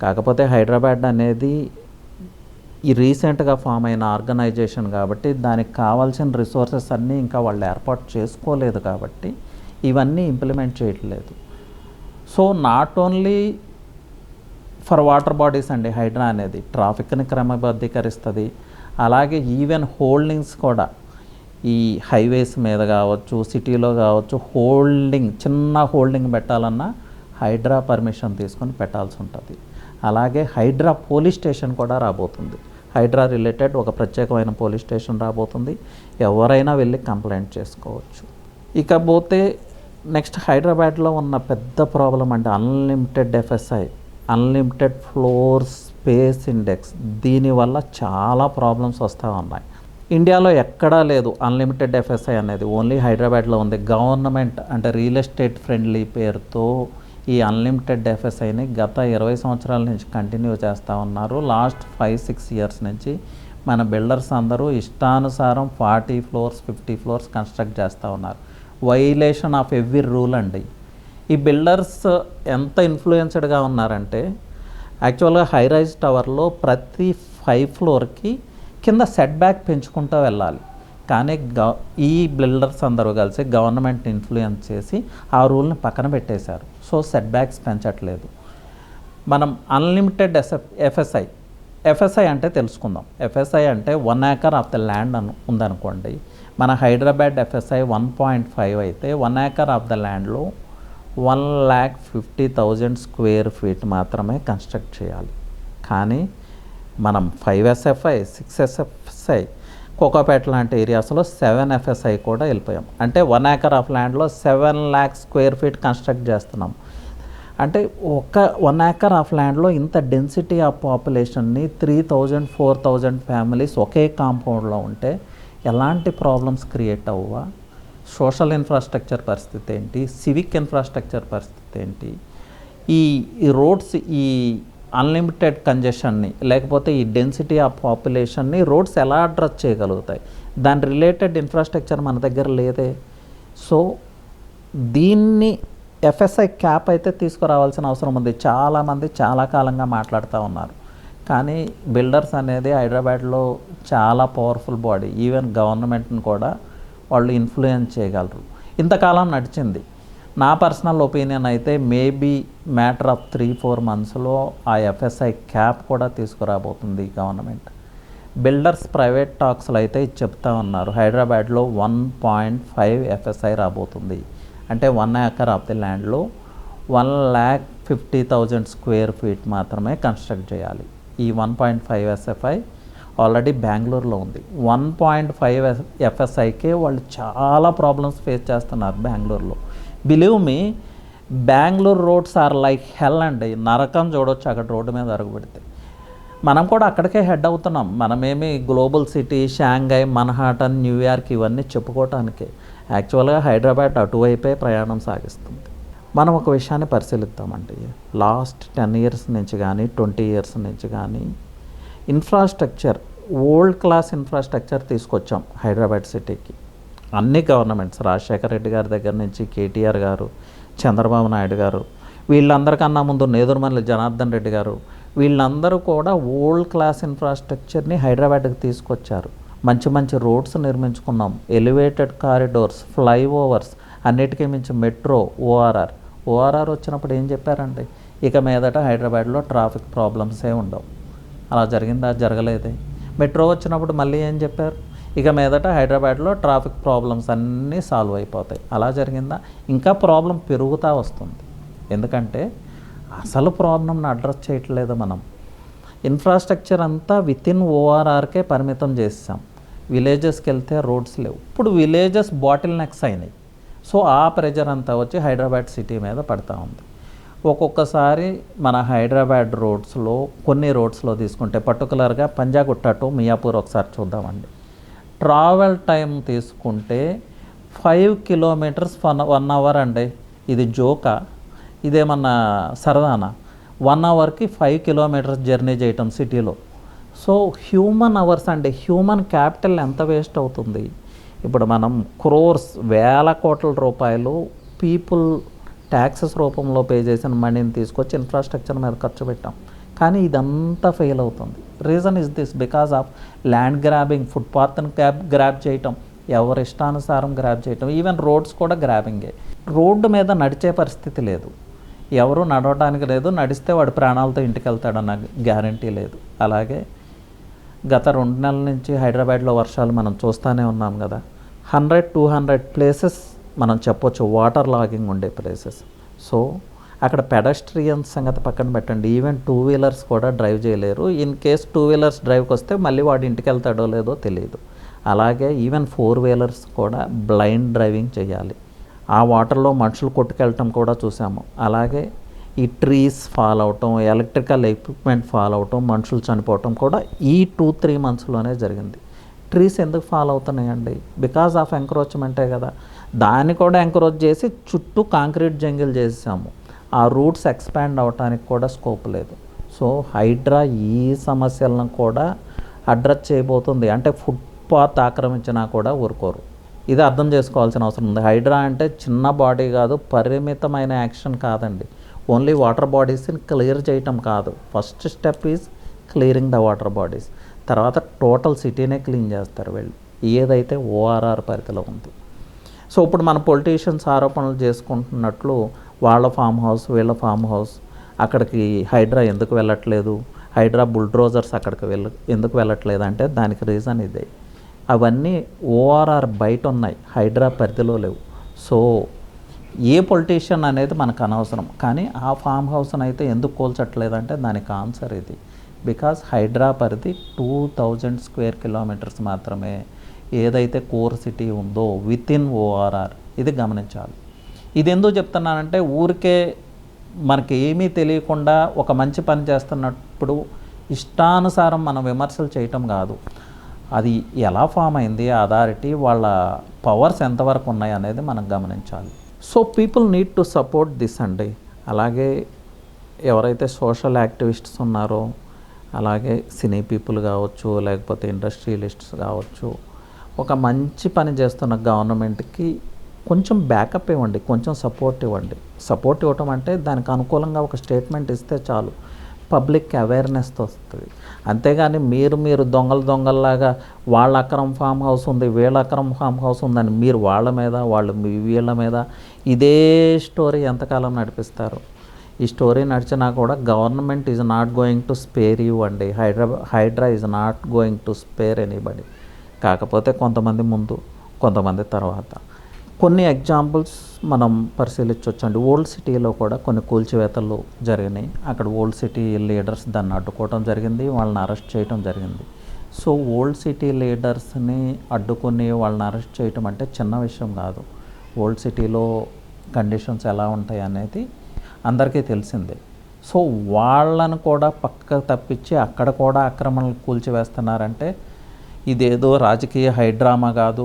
కాకపోతే హైదరాబాద్ అనేది ఈ రీసెంట్గా ఫామ్ అయిన ఆర్గనైజేషన్ కాబట్టి దానికి కావాల్సిన రిసోర్సెస్ అన్నీ ఇంకా వాళ్ళు ఏర్పాటు చేసుకోలేదు కాబట్టి ఇవన్నీ ఇంప్లిమెంట్ చేయట్లేదు. So not only for water bodies అండి, హైడ్రా అనేది ట్రాఫిక్ని క్రమబద్ధీకరిస్తుంది. అలాగే ఈవెన్ హోల్డింగ్స్ కూడా ఈ హైవేస్ మీద కావచ్చు, సిటీలో కావచ్చు, చిన్న హోల్డింగ్ పెట్టాలన్నా హైడ్రా పర్మిషన్ తీసుకొని పెట్టాల్సి ఉంటుంది. అలాగే హైడ్రా పోలీస్ స్టేషన్ కూడా రాబోతుంది. హైడ్రా రిలేటెడ్ ఒక ప్రత్యేకమైన పోలీస్ స్టేషన్ రాబోతుంది, ఎవరైనా వెళ్ళి కంప్లైంట్ చేసుకోవచ్చు. ఇకపోతే నెక్స్ట్ హైదరాబాద్లో ఉన్న పెద్ద ప్రాబ్లం అంటే unlimited FSI, unlimited floor space index. దీనివల్ల చాలా ప్రాబ్లమ్స్ వస్తూ ఉన్నాయి. ఇండియాలో ఎక్కడా లేదు అన్లిమిటెడ్ ఎఫ్ఎస్ఐ అనేది, ఓన్లీ హైదరాబాద్లో ఉంది. గవర్నమెంట్ అంటే రియల్ ఎస్టేట్ ఫ్రెండ్లీ పేరుతో ఈ అన్లిమిటెడ్ ఎఫ్ఎస్ఐని గత 20 సంవత్సరాల నుంచి కంటిన్యూ చేస్తూ ఉన్నారు. లాస్ట్ 5-6 years నుంచి మన బిల్డర్స్ అందరూ ఇష్టానుసారం 40 ఫ్లోర్స్ 50 ఫ్లోర్స్ కన్స్ట్రక్ట్ చేస్తూ ఉన్నారు. వైలేషన్ ఆఫ్ ఎవ్రీ రూల్ అండి. ఈ బిల్డర్స్ ఎంత ఇన్ఫ్లుయెన్స్డ్గా ఉన్నారంటే యాక్చువల్గా హై రైజ్ టవర్లో ప్రతి 5 ఫ్లోర్కి కింద సెట్ బ్యాక్ పెంచుకుంటూ వెళ్ళాలి. కానీ ఈ బిల్డర్స్ అందరూ కలిసి గవర్నమెంట్ ఇన్ఫ్లుయెన్స్ చేసి ఆ రూల్ని పక్కన పెట్టేశారు. సో సెట్ బ్యాక్స్ పెంచట్లేదు. మనం అన్లిమిటెడ్ ఎఫ్ఎస్ఐ అంటే తెలుసుకుందాం. ఎఫ్ఎస్ఐ అంటే 1 acre ఆఫ్ ద ల్యాండ్ ఉందనుకోండి. మన హైదరాబాద్ ఎఫ్ఎస్ఐ 1.5 అయితే 1 acre ఆఫ్ ద ల్యాండ్లో 1,50,000 స్క్వేర్ ఫీట్ మాత్రమే కన్స్ట్రక్ట్ చేయాలి. కానీ మనం 5 SFI 6 SFI కోకాపేట లాంటి ఏరియాస్లో 7 FSI కూడా వెళ్ళిపోయాం. అంటే 1 acre ఆఫ్ ల్యాండ్లో 7 lakh స్క్వేర్ ఫీట్ కన్స్ట్రక్ట్ చేస్తున్నాం. అంటే 1 acre ఆఫ్ ల్యాండ్లో ఇంత డెన్సిటీ ఆఫ్ పాపులేషన్ని 3,000 4,000 ఫ్యామిలీస్ ఒకే కాంపౌండ్లో ఉంటే ఎలాంటి ప్రాబ్లమ్స్ క్రియేట్ అవ్వవా? సోషల్ ఇన్ఫ్రాస్ట్రక్చర్ పరిస్థితి ఏంటి? సివిక్ ఇన్ఫ్రాస్ట్రక్చర్ పరిస్థితి ఏంటి? ఈ రోడ్స్ ఈ అన్లిమిటెడ్ కంజెషన్ని లేకపోతే ఈ డెన్సిటీ ఆఫ్ పాపులేషన్ని రోడ్స్ ఎలా అడ్రస్ చేయగలుగుతాయి? దాని రిలేటెడ్ ఇన్ఫ్రాస్ట్రక్చర్ మన దగ్గర లేదే. సో దీన్ని ఎఫ్ఎస్ఐ క్యాప్ అయితే తీసుకురావాల్సిన అవసరం ఉంది. చాలామంది చాలా కాలంగా మాట్లాడుతూ ఉన్నారు. కానీ బిల్డర్స్ అనేది హైదరాబాద్లో చాలా పవర్ఫుల్ బాడీ. ఈవెన్ గవర్నమెంట్ని కూడా వాళ్ళు ఇన్ఫ్లుయెన్స్ చేయగలరు. ఇంతకాలం నడిచింది. నా పర్సనల్ ఒపీనియన్ అయితే మేబీ మ్యాటర్ ఆఫ్ 3-4 మంత్స్లో ఆ ఎఫ్ఎస్ఐ క్యాప్ కూడా తీసుకురాబోతుంది గవర్నమెంట్. బిల్డర్స్ ప్రైవేట్ టాక్స్లో అయితే చెప్తా ఉన్నారు హైదరాబాద్లో 1.5 ఎఫ్ఎస్ఐ రాబోతుంది. అంటే 1 acre ఆఫ్ ది ల్యాండ్లో 1,50,000 స్క్వేర్ ఫీట్ మాత్రమే కన్స్ట్రక్ట్ చేయాలి. ఈ 1.5 SFI ఆల్రెడీ బెంగళూరులో ఉంది. 1.5 ఎఫ్ఎస్ఐకే వాళ్ళు చాలా ప్రాబ్లమ్స్ ఫేస్ చేస్తున్నారు బెంగళూరులో. Believe me, Bengaluru roads are like hell అండి. నరకం చూడొచ్చు అక్కడ రోడ్డు మీద అరుగుపెడితే. మనం కూడా అక్కడికే హెడ్ అవుతున్నాం. మనమేమి global city, Shanghai, Manhattan, New York ఇవన్నీ చెప్పుకోవటానికే. యాక్చువల్గా హైదరాబాద్ అటువైపే ప్రయాణం సాగిస్తుంది. మనం ఒక విషయాన్ని పరిశీలిద్దామండి. లాస్ట్ 10 years నుంచి కానీ 20 years నుంచి కానీ ఇన్ఫ్రాస్ట్రక్చర్, వరల్డ్ క్లాస్ ఇన్ఫ్రాస్ట్రక్చర్ తీసుకొచ్చాం హైదరాబాద్ సిటీకి. అన్ని గవర్నమెంట్స్, రాజశేఖర రెడ్డి గారి దగ్గర నుంచి కేటీఆర్ గారు, చంద్రబాబు నాయుడు గారు, వీళ్ళందరికన్నా ముందు నేదురుమల్లి జనార్దన్ రెడ్డి గారు, వీళ్ళందరూ కూడా వరల్డ్ క్లాస్ ఇన్ఫ్రాస్ట్రక్చర్ని హైదరాబాద్కి తీసుకొచ్చారు. మంచి మంచి రోడ్స్ నిర్మించుకున్నాం. ఎలివేటెడ్ కారిడోర్స్, ఫ్లైఓవర్స్, అన్నిటికీ మించి మెట్రో, ఓఆర్ఆర్ వచ్చినప్పుడు ఏం చెప్పారండి? ఇక మీదట హైదరాబాద్లో ట్రాఫిక్ ప్రాబ్లమ్సే ఉండవు. అలా జరిగిందా? జరగలేదే. మెట్రో వచ్చినప్పుడు మళ్ళీ ఏం చెప్పారు? ఇక మీదట హైదరాబాద్లో ట్రాఫిక్ ప్రాబ్లమ్స్ అన్నీ సాల్వ్ అయిపోతాయి. అలా జరిగిందా? ఇంకా ప్రాబ్లం పెరుగుతూ వస్తుంది. ఎందుకంటే అసలు ప్రాబ్లంని అడ్రస్ చేయట్లేదు మనం. ఇన్ఫ్రాస్ట్రక్చర్ అంతా వితిన్ ఓఆర్ఆర్కే పరిమితం చేసాం. విలేజెస్కి వెళ్తే రోడ్స్ లేవు. ఇప్పుడు విలేజెస్ బాటిల్ నెక్స్ అయినాయి. సో ఆ ప్రెజర్ అంతా వచ్చి హైదరాబాద్ సిటీ మీద పడతా ఉంది. ఒక్కొక్కసారి మన హైదరాబాద్ రోడ్స్లో కొన్ని రోడ్స్లో తీసుకుంటే పర్టికులర్గా పంజాగుట్ట టు మియాపూర్ ఒకసారి చూద్దామండి. ట్రావెల్ టైం తీసుకుంటే 5 kilometers 1 hour అండి. ఇది జోకా? ఇదేమన్నా సరదానా? 1 hourకి 5 kilometers జర్నీ చేయటం సిటీలో. సో హ్యూమన్ అవర్స్ అండి. హ్యూమన్ క్యాపిటల్ ఎంత వేస్ట్ అవుతుంది? ఇప్పుడు మనం క్రోర్స్, వేల కోట్ల రూపాయలు పీపుల్ ట్యాక్సెస్ రూపంలో పే చేసిన మనీని తీసుకొచ్చి ఇన్ఫ్రాస్ట్రక్చర్ మీద ఖర్చు పెట్టాం. కానీ ఇదంతా ఫెయిల్ అవుతుంది. Reason is this, because of land grabbing, ఫుట్పాత్ని గ్రాబ్ చేయటం, ఎవరి ఇష్టానుసారం గ్రాబ్ చేయటం. ఈవెన్ రోడ్స్ కూడా గ్రాబింగే. రోడ్డు మీద నడిచే పరిస్థితి లేదు. ఎవరు నడవడానికి లేదు. నడిస్తే వాడు ప్రాణాలతో ఇంటికి వెళ్తాడన్న గ్యారంటీ లేదు. అలాగే గత 2 నెలల నుంచి హైదరాబాద్లో వర్షాలు మనం చూస్తూనే ఉన్నాం కదా. 100-200 ప్లేసెస్ మనం చెప్పొచ్చు వాటర్ లాగింగ్ ఉండే ప్లేసెస్. సో అక్కడ పెడస్ట్రియన్స్ సంగతి పక్కన పెట్టండి, ఈవెన్ 2 wheelers కూడా డ్రైవ్ చేయలేరు. ఇన్ కేస్ 2 wheelers డ్రైవ్కి వస్తే మళ్ళీ వాడు ఇంటికి వెళ్తాడో లేదో తెలియదు. అలాగే ఈవెన్ 4 wheelers కూడా బ్లైండ్ డ్రైవింగ్ చేయాలి. ఆ వాటర్లో మనుషులు కొట్టుకెళ్ళటం కూడా చూసాము. అలాగే ఈ ట్రీస్ ఫాల్ అవటం, ఎలక్ట్రికల్ ఎక్విప్మెంట్ ఫాల్ అవటం, మనుషులు చనిపోవటం కూడా ఈ 2-3 monthsలోనే జరిగింది. ట్రీస్ ఎందుకు ఫాల్ అవుతున్నాయండి? బికాజ్ ఆఫ్ ఎంక్రోచ్మెంటే కదా. దాన్ని కూడా ఎంకరేజ్ చేసి చుట్టూ కాంక్రీట్ జంగిల్ చేసాము. ఆ రూట్స్ ఎక్స్పాండ్ అవడానికి కూడా స్కోప్ లేదు. సో హైడ్రా ఈ సమస్యలను కూడా అడ్రస్ చేయబోతుంది అంటే ఫుట్పాత్ ఆక్రమించినా కూడా ఊరుకోరు. ఇది అర్థం చేసుకోవాల్సిన అవసరం ఉంది. హైడ్రా అంటే చిన్న బాడీ కాదు, పరిమితమైన యాక్షన్ కాదండి. ఓన్లీ వాటర్ బాడీస్ని క్లియర్ చేయటం కాదు. First step is clearing the water bodies. తర్వాత టోటల్ సిటీనే క్లీన్ చేస్తారు వీళ్ళు, ఏదైతే ఓఆర్ఆర్ పరిధిలో ఉంది. సో ఇప్పుడు మన పొలిటీషియన్స్ ఆరోపణలు చేసుకుంటున్నట్లు వాళ్ళ ఫామ్ హౌస్ వీళ్ళ ఫామ్ హౌస్ అక్కడికి హైడ్రా ఎందుకు వెళ్ళట్లేదు, హైడ్రా బుల్డ్రోజర్స్ అక్కడికి ఎందుకు వెళ్ళట్లేదు అంటే దానికి రీజన్ ఇదే. అవన్నీ ఓఆర్ఆర్ బయట ఉన్నాయి, హైడ్రా పరిధిలో లేవు. సో ఏ పొలిటీషియన్ అనేది మనకు అనవసరం, కానీ ఆ ఫామ్ హౌస్ని అయితే ఎందుకు కోల్చట్లేదంటే దానికి ఆన్సర్ ఇది. బికాజ్ హైడ్రా పరిధి 2000 స్క్వేర్ కిలోమీటర్స్ మాత్రమే, ఏదైతే కోర్ సిటీ ఉందో విత్ ఇన్ ఓఆర్ఆర్. ఇది గమనించాలి. ఇది ఎందుకు చెప్తున్నానంటే ఊరికే మనకి ఏమీ తెలియకుండా ఒక మంచి పని చేస్తున్నప్పుడు ఇష్టానుసారం మనం విమర్శలు చేయటం కాదు. అది ఎలా ఫామ్ అయింది, అథారిటీ వాళ్ళ పవర్స్ ఎంతవరకు ఉన్నాయి అనేది మనం గమనించాలి. So people need to support this అండి. అలాగే ఎవరైతే సోషల్ యాక్టివిస్ట్స్ ఉన్నారో, అలాగే సినీ పీపుల్ కావచ్చు, లేకపోతే ఇండస్ట్రియలిస్ట్స్ కావచ్చు, ఒక మంచి పని చేస్తున్న గవర్నమెంట్కి కొంచెం బ్యాకప్ ఇవ్వండి, కొంచెం సపోర్ట్ ఇవ్వండి. సపోర్ట్ ఇవ్వటం అంటే దానికి అనుకూలంగా ఒక స్టేట్మెంట్ ఇస్తే చాలు, పబ్లిక్ అవేర్నెస్తో వస్తుంది. అంతేగాని మీరు దొంగల్లాగా వాళ్ళ అక్రమ ఫామ్ హౌస్ ఉంది, వీళ్ళ అక్రమ ఫామ్ హౌస్ ఉందని మీరు వాళ్ళ మీద, వాళ్ళు వీళ్ళ మీద ఇదే స్టోరీ ఎంతకాలం నడిపిస్తారు? ఈ స్టోరీ నడిచినా కూడా government is not going to spare you అండి. Hydraa is not going to spare anybody. కాకపోతే కొంతమంది ముందు, కొంతమంది తర్వాత. కొన్ని ఎగ్జాంపుల్స్ మనం పరిశీలించవచ్చండి. ఓల్డ్ సిటీలో కూడా కొన్ని కూల్చివేతలు జరిగినాయి. అక్కడ ఓల్డ్ సిటీ లీడర్స్ దాన్ని అడ్డుకోవడం జరిగింది, వాళ్ళని అరెస్ట్ చేయడం జరిగింది. సో ఓల్డ్ సిటీ లీడర్స్ని అడ్డుకొని వాళ్ళని అరెస్ట్ చేయటం అంటే చిన్న విషయం కాదు. ఓల్డ్ సిటీలో కండిషన్స్ ఎలా ఉంటాయి అనేది అందరికీ తెలిసిందే. సో వాళ్ళను కూడా పక్కకు తప్పించి అక్కడ కూడా ఆక్రమణలు కూల్చివేస్తున్నారంటే ఇదేదో రాజకీయ హైడ్రామా కాదు,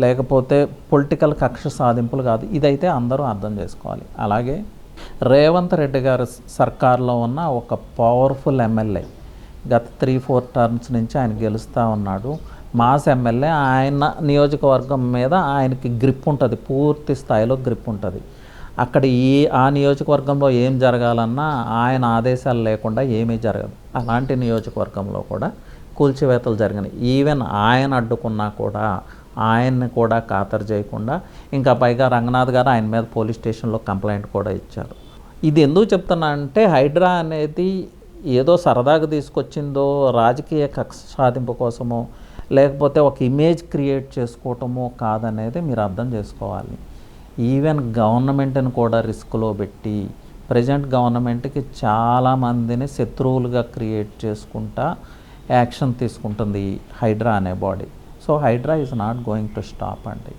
లేకపోతే పొలిటికల్ కక్ష సాధింపులు కాదు. ఇదైతే అందరూ అర్థం చేసుకోవాలి. అలాగే రేవంత్ రెడ్డి గారి సర్కార్లో ఉన్న ఒక పవర్ఫుల్ ఎమ్మెల్యే, గత 3-4 టర్మ్స్ నుంచి ఆయన గెలుస్తూ ఉన్నాడు. Mass MLA. ఆయన నియోజకవర్గం మీద ఆయనకి గ్రిప్ ఉంటుంది, పూర్తి స్థాయిలో గ్రిప్ ఉంటుంది. అక్కడ ఆ నియోజకవర్గంలో ఏం జరగాలన్నా ఆయన ఆదేశాలు లేకుండా ఏమీ జరగదు. అలాంటి నియోజకవర్గంలో కూడా కూల్చివేతలు జరిగినాయి. ఈవెన్ ఆయన అడ్డుకున్నా కూడా ఆయన్ని కూడా ఖాతరు చేయకుండా, ఇంకా పైగా రంగనాథ్ గారు ఆయన మీద పోలీస్ స్టేషన్లో కంప్లైంట్ కూడా ఇచ్చారు. ఇది ఎందుకు చెప్తున్నా అంటే హైడ్రా అనేది ఏదో సరదాగా తీసుకొచ్చిందో, రాజకీయ కక్ష సాధింపు కోసమో, లేకపోతే ఒక ఇమేజ్ క్రియేట్ చేసుకోవటమో కాదనేది మీరు అర్థం చేసుకోవాలి. ఈవెన్ గవర్నమెంట్ని కూడా రిస్క్లో పెట్టి ప్రజెంట్ గవర్నమెంట్కి చాలామందిని శత్రువులుగా క్రియేట్ చేసుకుంటా యాక్షన్ తీసుకుంటుంది హైడ్రా అనే body. So Hydraa is not going to stop అండి.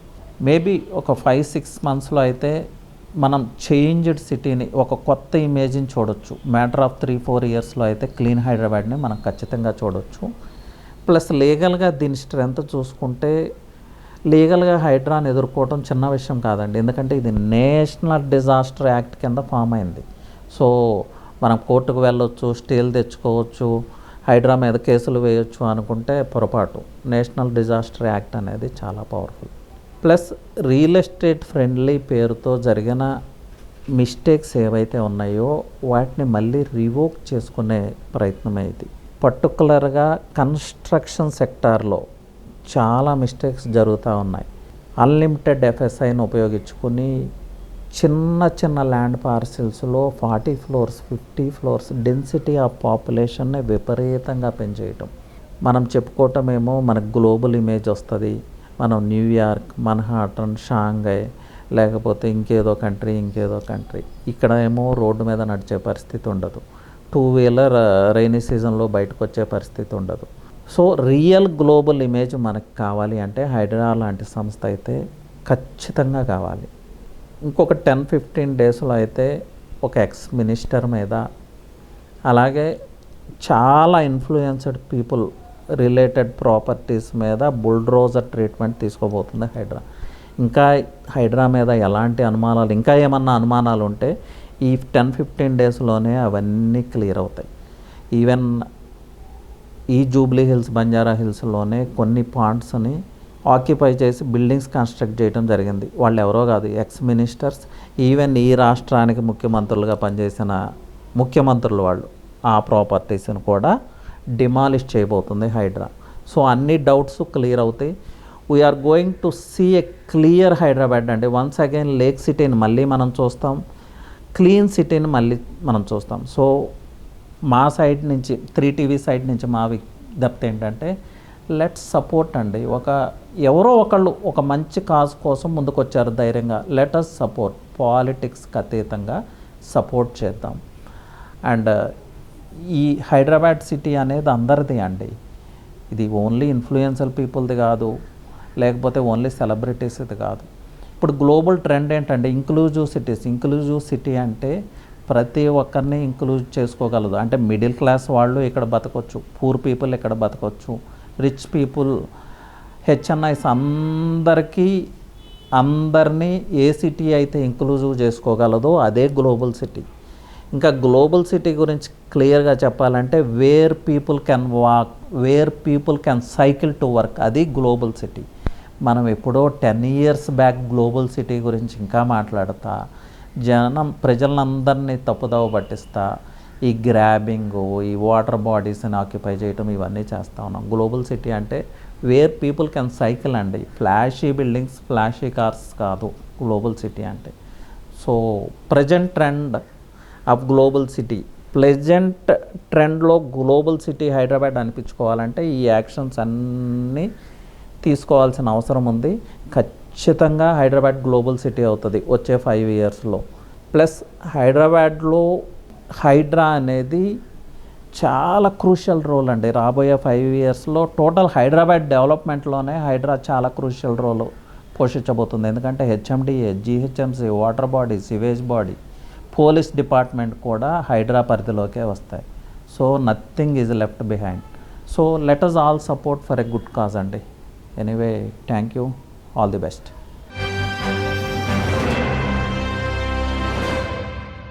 మేబీ ఒక 5-6 మంత్స్లో అయితే మనం చేంజ్డ్ సిటీని, ఒక కొత్త ఇమేజ్ని చూడొచ్చు. మ్యాటర్ ఆఫ్ 3-4 ఇయర్స్లో అయితే క్లీన్ హైదరాబాద్ని మనం ఖచ్చితంగా చూడొచ్చు. ప్లస్ లీగల్గా దీని స్ట్రెంత్ చూసుకుంటే లీగల్గా హైడ్రాని ఎదుర్కోవడం చిన్న విషయం కాదండి. ఎందుకంటే ఇది నేషనల్ డిజాస్టర్ యాక్ట్ కింద ఫామ్ అయింది. సో మనం కోర్టుకు వెళ్ళొచ్చు, స్టేలు తెచ్చుకోవచ్చు, హైడ్రా మీద కేసులు వేయొచ్చు అనుకుంటే పొరపాటు. నేషనల్ డిజాస్టర్ యాక్ట్ అనేది చాలా powerful. Plus real estate friendly పేరుతో జరిగిన మిస్టేక్స్ ఏవైతే ఉన్నాయో వాటిని మళ్ళీ రివోక్ చేసుకునే ప్రయత్నమే ఇది. పర్టికులర్గా కన్స్ట్రక్షన్ సెక్టార్లో చాలా మిస్టేక్స్ జరుగుతూ ఉన్నాయి. అన్లిమిటెడ్ ఎఫ్ఎస్ఐని ఉపయోగించుకొని చిన్న ల్యాండ్ పార్సిల్స్లో 40 floors 50 floors డెన్సిటీ ఆఫ్ పాపులేషన్ని విపరీతంగా పెంచేయటం. మనం చెప్పుకోవటమేమో మనకు గ్లోబల్ ఇమేజ్ వస్తుంది. మనం న్యూయార్క్, మన్హాటన్, షాంఘై, లేకపోతే ఇంకేదో కంట్రీ. ఇక్కడ ఏమో రోడ్డు మీద నడిచే పరిస్థితి ఉండదు. 2-wheeler రైనీ సీజన్లో బయటకు వచ్చే పరిస్థితి ఉండదు. సో రియల్ గ్లోబల్ ఇమేజ్ మనకు కావాలి అంటే హైడ్రా లాంటి సంస్థ అయితే ఖచ్చితంగా కావాలి. ఇంకొక 10-15 డేస్లో అయితే ఒక ఎక్స్ మినిస్టర్ మీద, అలాగే చాలా ఇన్ఫ్లుయెన్స్డ్ పీపుల్ రిలేటెడ్ ప్రాపర్టీస్ మీద బుల్డ్రోజర్ ట్రీట్మెంట్ తీసుకోబోతుంది హైడ్రా. ఇంకా హైడ్రా మీద ఎలాంటి అనుమానాలు, ఇంకా ఏమన్నా అనుమానాలు ఉంటే ఈ 10-15 డేస్లోనే అవన్నీ క్లియర్ అవుతాయి. ఈవెన్ ఈ జూబ్లీ హిల్స్, బంజారా హిల్స్లోనే కొన్ని పాయింట్స్ని ఆక్యుపై చేసి బిల్డింగ్స్ కన్స్ట్రక్ట్ చేయడం జరిగింది. వాళ్ళు ఎవరో కాదు, ఎక్స్ మినిస్టర్స్, ఈవెన్ ఈ రాష్ట్రానికి ముఖ్యమంత్రులుగా పనిచేసిన ముఖ్యమంత్రులు వాళ్ళు. ఆ ప్రాపర్టీస్ని కూడా డిమాలిష్ చేయబోతుంది హైడ్రా. సో అన్ని డౌట్స్ క్లియర్ అవుతాయి. We're going to see a clear Hyderabad అండి. వన్స్ అగైన్ లేక్ సిటీని మళ్ళీ మనం చూస్తాం, క్లీన్ సిటీని మళ్ళీ మనం చూస్తాం. సో మా సైడ్ నుంచి, 3TV సైడ్ నుంచి మా విజ్ఞప్తి ఏంటంటే, లెట్స్ సపోర్ట్ అండి. ఎవరో ఒకళ్ళు ఒక మంచి కాజ్ కోసం ముందుకొచ్చారు ధైర్యంగా, లెట్ అస్ సపోర్ట్. పాలిటిక్స్కి అతీతంగా సపోర్ట్ చేద్దాం. అండ్ ఈ హైదరాబాద్ సిటీ అనేది అందరిది అండి. ఇది ఓన్లీ ఇన్ఫ్లుయెన్షియల్ పీపుల్ది కాదు, లేకపోతే ఓన్లీ సెలబ్రిటీస్ది కాదు. ఇప్పుడు గ్లోబల్ ట్రెండ్ ఏంటంటే ఇంక్లూజివ్ సిటీస్. ఇంక్లూజివ్ సిటీ అంటే ప్రతి ఒక్కరిని ఇంక్లూజ్ చేసుకోగలదు. అంటే మిడిల్ క్లాస్ వాళ్ళు ఇక్కడ బతకొచ్చు, పూర్ పీపుల్ ఇక్కడ బతకొచ్చు, రిచ్ పీపుల్, హెచ్ఎన్ఐస్ అందరినీ ఏ సిటీ అయితే ఇంక్లూజివ్ చేసుకోగలదో అదే గ్లోబల్ సిటీ. ఇంకా గ్లోబల్ సిటీ గురించి క్లియర్గా చెప్పాలంటే where people can walk, where people can cycle to work, అది గ్లోబల్ సిటీ. మనం ఎప్పుడో 10 years బ్యాక్ గ్లోబల్ సిటీ గురించి ఇంకా మాట్లాడతా, ప్రజలందరినీ తప్పుదోవ పట్టిస్తా, ఈ గ్రాబింగు, ఈ వాటర్ బాడీస్ని ఆక్యుపై చేయటం, ఇవన్నీ చేస్తూ ఉన్నాం. గ్లోబల్ సిటీ అంటే వేర్ పీపుల్ కెన్ సైకిల్ అండి. ఫ్లాషీ బిల్డింగ్స్, ఫ్లాషీ కార్స్ కాదు గ్లోబల్ సిటీ అంటే. So present trend of global city, pleasant ట్రెండ్లో గ్లోబల్ సిటీ హైదరాబాద్ అనిపించుకోవాలంటే ఈ యాక్షన్స్ అన్నీ తీసుకోవాల్సిన అవసరం ఉంది. ఖచ్చితంగా హైదరాబాద్ గ్లోబల్ సిటీ అవుతుంది వచ్చే 5 yearsలో. ప్లస్ హైదరాబాద్లో హైడ్రా అనేది చాలా క్రూషియల్ రోల్ అండి. రాబోయే 5 yearsలో టోటల్ హైదరాబాద్ డెవలప్మెంట్లోనే హైడ్రా చాలా క్రూషియల్ రోల్ పోషించబోతుంది. ఎందుకంటే HMDA, GHMC, water body, sewage body, police department కూడా హైడ్రా పరిధిలోకే వస్తాయి. So nothing is left behind. So let us all support for a good cause అండి. Anyway, thank you, all the best.